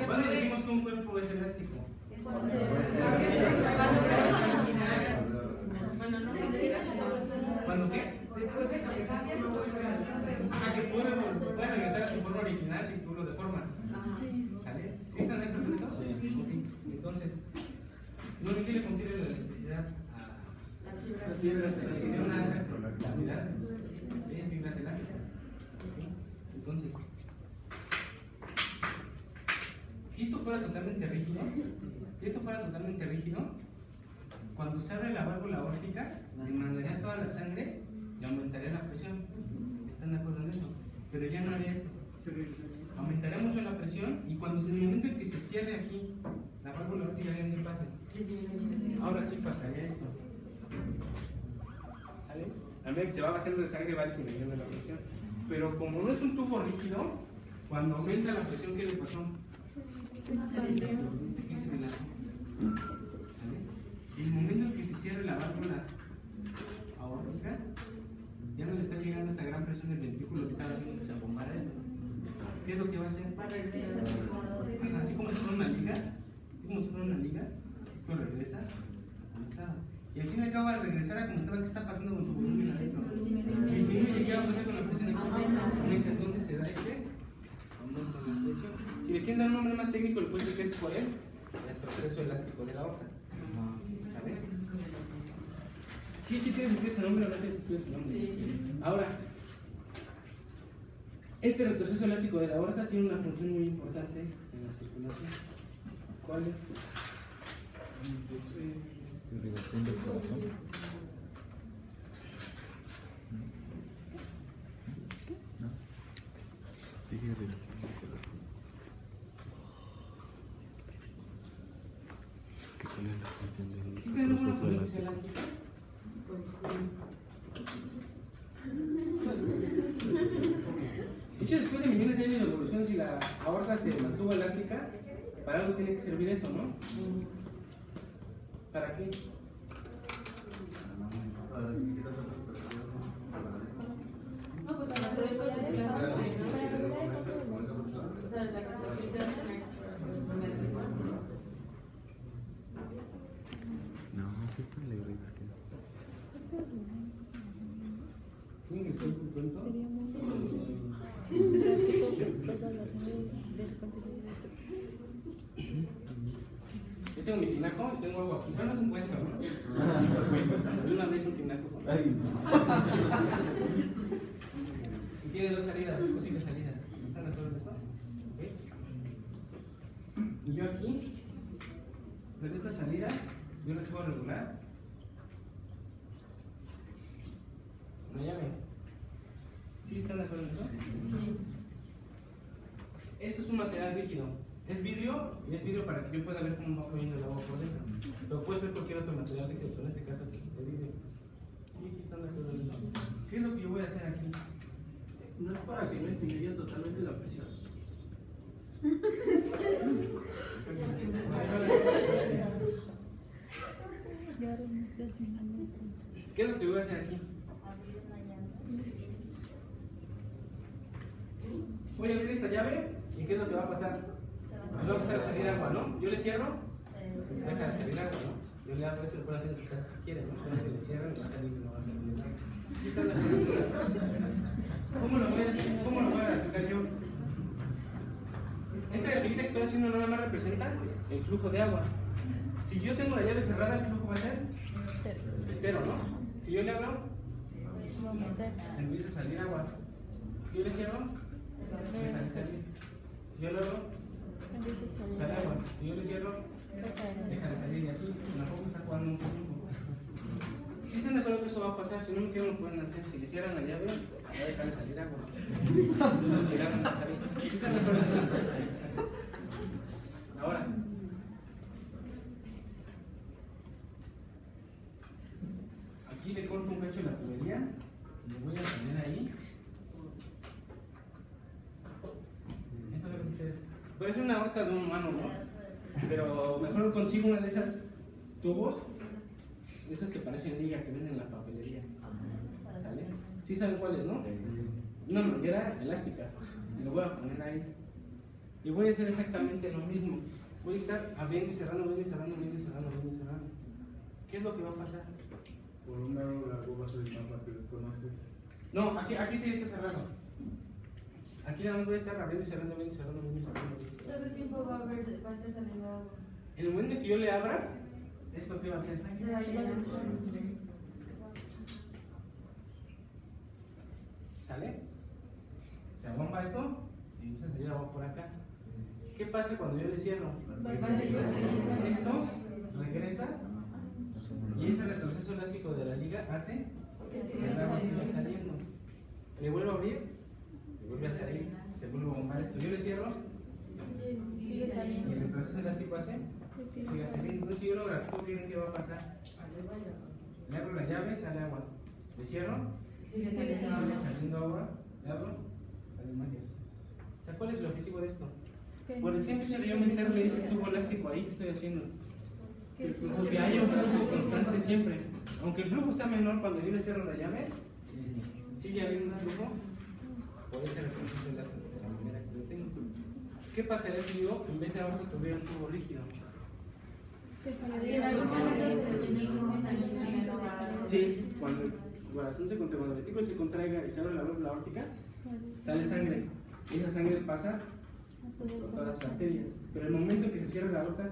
¿Cuándo decimos que un cuerpo es elástico? ¿Cuándo qué? Después de que cambia, no vuelve a cambiar. Que puede regresar a su forma original si tú lo deformas. ¿Vale? ¿Sí están de acuerdo con eso? Sí. Entonces, ¿qué le confiere la elasticidad a las fibras? Tiene una alta cantidad de fibras elásticas. Entonces, si esto fuera totalmente rígido, cuando se abre la válvula aórtica, demandaría toda la sangre y aumentaría la presión. ¿Están de acuerdo en eso? Pero ya no haría esto. Aumentaría mucho la presión y cuando en el momento en que se cierre aquí la válvula aórtica, ¿qué pasa? Ahora sí pasaría esto. ¿Sale? A medida que se va vaciando de sangre va disminuyendo la presión. Pero como no es un tubo rígido, cuando aumenta la presión, ¿qué le pasó? Aquí se relaja. En el momento en que se cierre la válvula aórtica, ya no le está llegando esta gran presión del ventrículo que estaba haciendo que se abombara esto. ¿Qué es lo que va a hacer? Así como si fuera una liga, esto regresa como estaba. Y al fin y al cabo, al regresar a como estaba, ¿qué está pasando con su volumen adentro? Disminuye, ¿qué va a pasar con la presión aquí? Aumenta, entonces se da este aumento en la presión. Si le quieren dar un nombre más técnico, le puedes decir que es por él el proceso elástico de la aorta. ¿Sabe? Sí tiene sentido ese nombre, ¿verdad? Ahora, este retroceso elástico de la aorta tiene una función muy importante en la circulación. ¿Cuál es? Irrigación del corazón. ¿No? Dije irrigación del corazón. ¿Cuál es la función del proceso elástico? De hecho, después de millones de años de evolución, si la aorta se mantuvo elástica, para algo tiene que servir eso, ¿no? ¿Para qué? No, pues para hacer el cuello de la o sea, la capacidad de hacer. No, sí está la irrigación. ¿Quién es este cuento? Yo tengo mi tinaco y tengo algo aquí. Bueno, es un cuento, ¿no? Una vez un tinaco. Y tiene dos salidas, dos posibles salidas. ¿Están de acuerdo con eso? yo aquí le dejo salidas, yo lo subo regular. ¿No llave? ¿Sí están de acuerdo en eso? Sí. Esto es un material rígido. Es vidrio, y es vidrio para que yo pueda ver cómo va fluyendo el agua por dentro. Pero puede ser cualquier otro material rígido, pero en este caso es de vidrio. Sí, están de acuerdo en eso. ¿Qué es lo que yo voy a hacer aquí? No es para que no disminuya totalmente la presión. ¿Qué es lo que voy a hacer aquí? Voy a abrir esta llave y ¿qué es lo que va a pasar? Va a empezar a salir agua, ¿no? Yo le cierro, deja de salir agua, ¿no? Yo le abro eso, lo puedo hacer en su casa si quiere, ¿no? Solo que le cierro y va a salir y no va a salir nada. ¿Sí están de acuerdo? ¿Cómo lo voy a aplicar yo? Esta grafiquita que estoy haciendo nada más representa el flujo de agua. Si yo tengo la llave cerrada, el flujo va a ser cero, ¿no? Si yo le abro, empieza a salir agua. Si yo le cierro, deja de salir. Si yo le abro, sale agua. Si yo le cierro, deja de salir y así. La foca está jugando un poco. Si están de acuerdo que eso va a pasar, si no me quiero lo pueden hacer. Si le cierran la llave, va a dejar de salir agua. Si le cierran, va a salir. ¿Sí están de acuerdo? Ahora. Aquí le corto un cacho de la tubería, le voy a poner ahí. Esto debe ser. Parece una horta de un humano, ¿no? Pero mejor consigo una de esas tubos, de esas que parecen liga que venden en la papelería. ¿Sale? ¿Sí saben cuáles, no? Una manguera elástica. Y lo voy a poner ahí. Y voy a hacer exactamente lo mismo. Voy a estar abriendo y cerrando, abriendo y cerrando, abriendo y cerrando, abriendo y cerrando. ¿Qué es lo que va a pasar? Por un lado largo va a ser más rápido, ¿conoces? No, aquí sí está cerrado. Aquí nada más voy a estar abriendo y cerrando, abriendo y cerrando, abriendo y cerrando. ¿Cuánto tiempo va a estar saliendo agua? En el momento que yo le abra, ¿esto qué va a hacer? Se va a llenar. ¿Sale? Se abomba esto y empieza a salir agua por acá. ¿Qué pasa cuando yo le cierro? Esto regresa y ese retroceso elástico de la liga hace que el agua siga saliendo. Le vuelvo a abrir, le vuelve a salir, se vuelve a bombar esto. Yo le cierro y el retroceso elástico hace que siga saliendo. Entonces, si yo lo grafico, ¿qué va a pasar? Le abro la llave, sale agua. Le cierro, sigue saliendo agua. Le abro, sale más y eso. ¿Cuál es el objetivo de esto? Por el simple hecho de yo meterle ese tubo elástico ahí, ¿qué estoy haciendo? Que haya un flujo constante siempre. Aunque el flujo sea menor cuando yo le cierro la llave, sigue habiendo un flujo por ese retroceso elástico de la manera que yo tengo. ¿Qué pasaría si yo, en vez de abajo, tuviera un tubo rígido? Sí, cuando el corazón se contraiga, cuando el ventrículo se contraiga y se abre la válvula aórtica, sale sangre. Y esa sangre pasa por todas las arterias. Pero el momento que se cierra la aorta,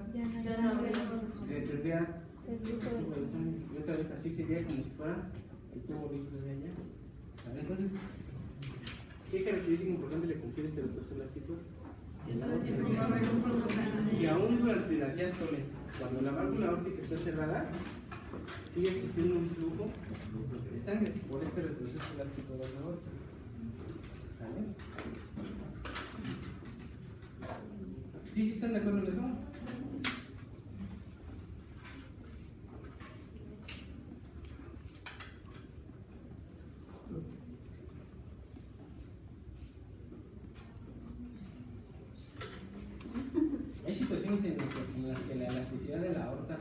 se detendría el flujo de sangre. Y otra vez así sería como si fuera el tubo rígido de allá. ¿Vale? Entonces, ¿qué característica importante le confiere este retroceso elástico? Que aún durante la diástole, cuando la válvula aórtica está cerrada, sigue existiendo un flujo de sangre por este retroceso elástico de la aorta. ¿Vale? ¿Sí están de acuerdo en eso? Hay situaciones en las que la elasticidad de la aorta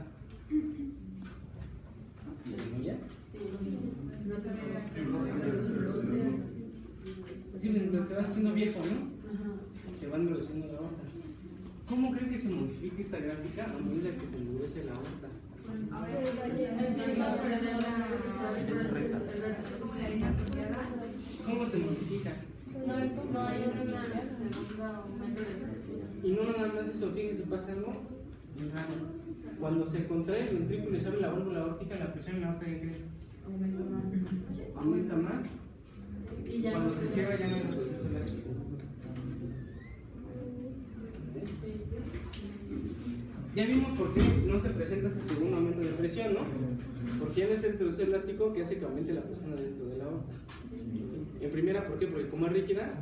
disminuye. Sí, mientras te vas haciendo viejo, ¿no? Se van reduciendo la aorta. ¿Cómo creen que se modifica esta gráfica a medida que se endurece la aorta? ¿Cómo se modifica? No hay una segunda aumento de presión. Y no nada más eso, fíjense, pasa algo muy raro. Cuando se contrae el ventrículo y se abre la válvula aórtica, la presión en la aorta, ¿qué creen? Aumenta más. Y cuando se cierra ya no hay retroceso elástico. Ya vimos por qué no se presenta este segundo aumento de presión, ¿no? Porque ya no es el trocito elástico que hace que aumente la presión dentro de la aorta. En primera, ¿por qué? Porque como es rígida,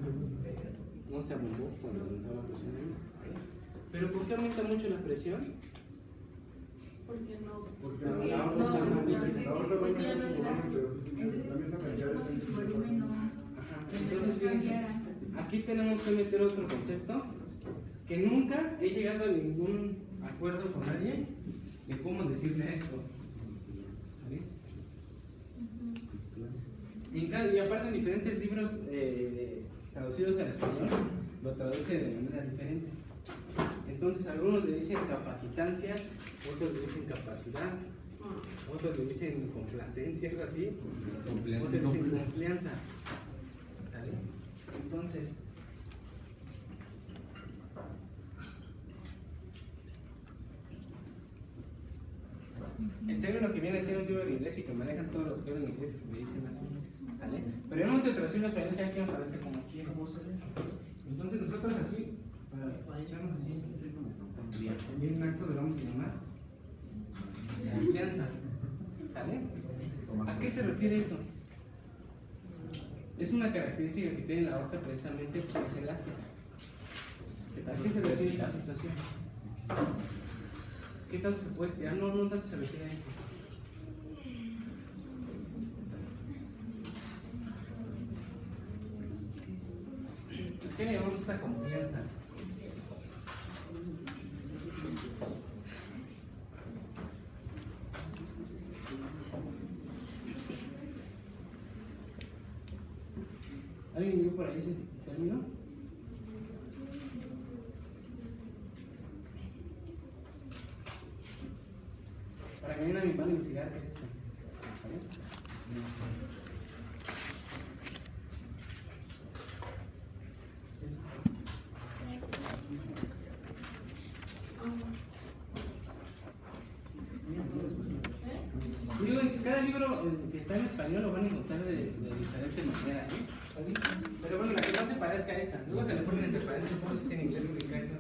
no se abombó cuando aumentaba la presión ahí. Pero ¿por qué aumenta mucho la presión? Porque no. Porque la aorta está más rígida. La aorta va a cambiar su volumen, pero también va a cambiar el volumen. Ajá. Entonces, fíjense, aquí tenemos que meter otro concepto que nunca he llegado a ningún acuerdo con nadie de cómo decirle a esto. ¿Sale? Y aparte en diferentes libros traducidos al español lo traduce de manera diferente. Entonces algunos le dicen capacitancia, otros le dicen capacidad, otros le dicen complacencia, algo así, otros le dicen confianza. ¿Sale? Entonces, el término que viene siendo un libro de inglés y que manejan todos los que hablan inglés y que me dicen así, ¿sale? Pero yo no te traducción en español, cada quien aparece como quiera. Entonces nosotros así, para echarnos así, también un acto le vamos a llamar confianza, ¿sale? ¿A qué se refiere eso? Es una característica que tiene la aorta precisamente porque es elástica. ¿A qué se refiere esta situación? ¿Qué tanto se puede estirar? No, no tanto se refiere a eso. ¿Qué le llamamos esa confianza? ¿Alguien vio por ahí ese término? Para que mañana me van a investigar qué es esto. Digo, cada libro que está en español lo van a encontrar de diferente manera, ¿eh? Pero bueno, la que no se parezca a esta. Luego se le ponen entre paréntesis, ¿cómo se dice en inglés? Porque acá está.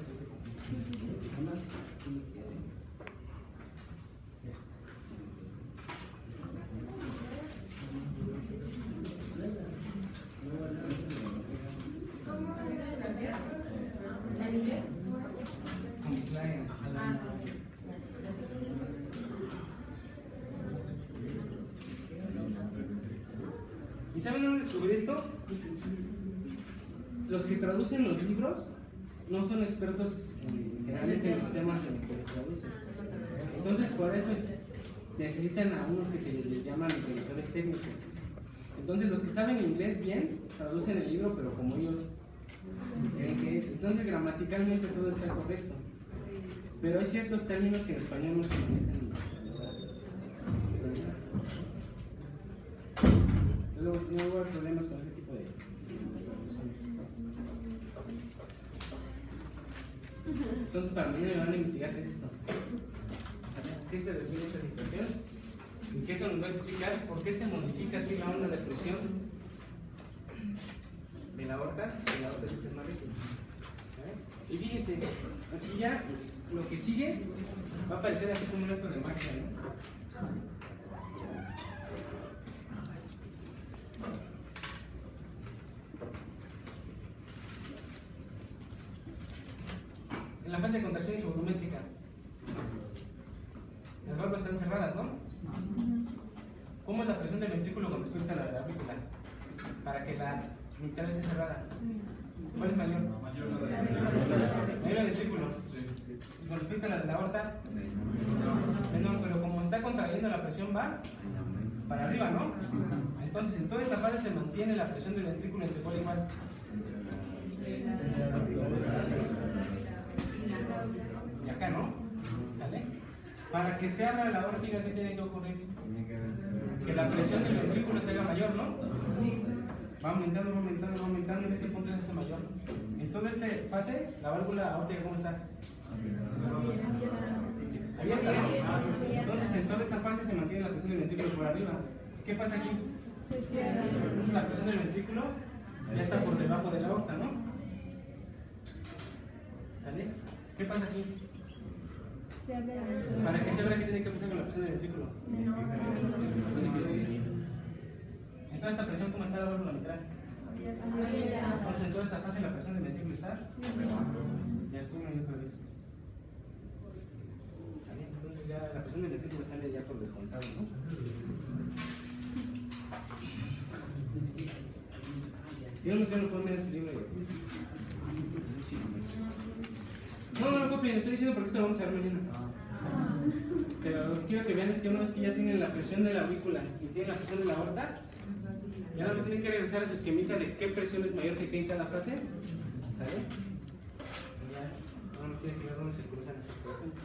¿Y saben dónde descubrí esto? Los que traducen los libros no son expertos generalmente en los temas en los que los traducen. Entonces, por eso necesitan a unos que se les llaman traductores técnicos. Entonces, los que saben inglés bien traducen el libro, pero como ellos creen que es. Entonces, gramaticalmente todo está correcto. Pero hay ciertos términos que en español no se manejan. No hubo problemas con ese tipo de entonces para mañana me van a investigar qué es esto, a qué se refiere esta situación y que eso nos va a explicar por qué se modifica así la onda de presión de la aorta se hace más rígida. Y fíjense, aquí ya lo que sigue va a parecer así como un acto de magia, ¿no? En la fase de contracción isovolumétrica, las válvulas están cerradas, ¿no? ¿Cómo es la presión del ventrículo con respecto a la de la aurícula? Para que la mitad esté cerrada. ¿Cuál es mayor? Mayor el ventrículo. Y con respecto a la de la aorta, menor, pero como está contrayendo la presión va para arriba, ¿no? Entonces en toda esta fase se mantiene la presión del ventrículo entre cuál y cuál. Y acá, ¿no? ¿Sale? Para que se abra la aorta, ¿qué tiene que ocurrir? Que la presión del ventrículo se haga mayor, ¿no? Va aumentando, en este punto se hace mayor. En toda esta fase, la válvula aórtica, ¿cómo está? Abierta, ¿no? Entonces, en toda esta fase se mantiene la presión del ventrículo por arriba. ¿Qué pasa aquí? Entonces, la presión del ventrículo ya está por debajo de la aorta, ¿no? ¿Vale? ¿Qué pasa aquí? Se abre la Para que se abra, ¿qué tiene que pasar con la presión del ventrículo? Entonces, esta presión, ¿cómo está la válvula mitral? Entonces, en toda esta fase, la presión del ventrículo está. Ya, sube una y otra vez. ¿Sale? Entonces, ya la presión del ventrículo sale ya por descontado, ¿no? Si no nos ven, lo pueden ver en su libro. No lo copien, estoy diciendo porque esto lo vamos a ver mañana. Pero lo que quiero que vean es que una vez que ya tienen la presión de la aurícula y tienen la presión de la aorta, ya nada más tienen que regresar a su esquemita de qué presión es mayor que qué en cada fase. ¿Sale? Y ya, nada más tienen que ver dónde se cruzan esas presiones.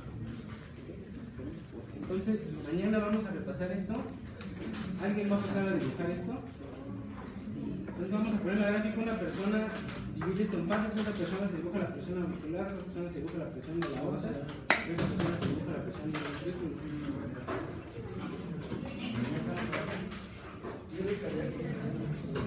Entonces, mañana vamos a repasar esto. ¿Alguien va a pasar a dibujar esto? Entonces vamos a poner la gráfica, una persona divide esto en fases, otra persona se dibuja la presión auricular, otra persona se dibuja la presión de la aorta, y otra persona se dibuja la presión del ventrículo.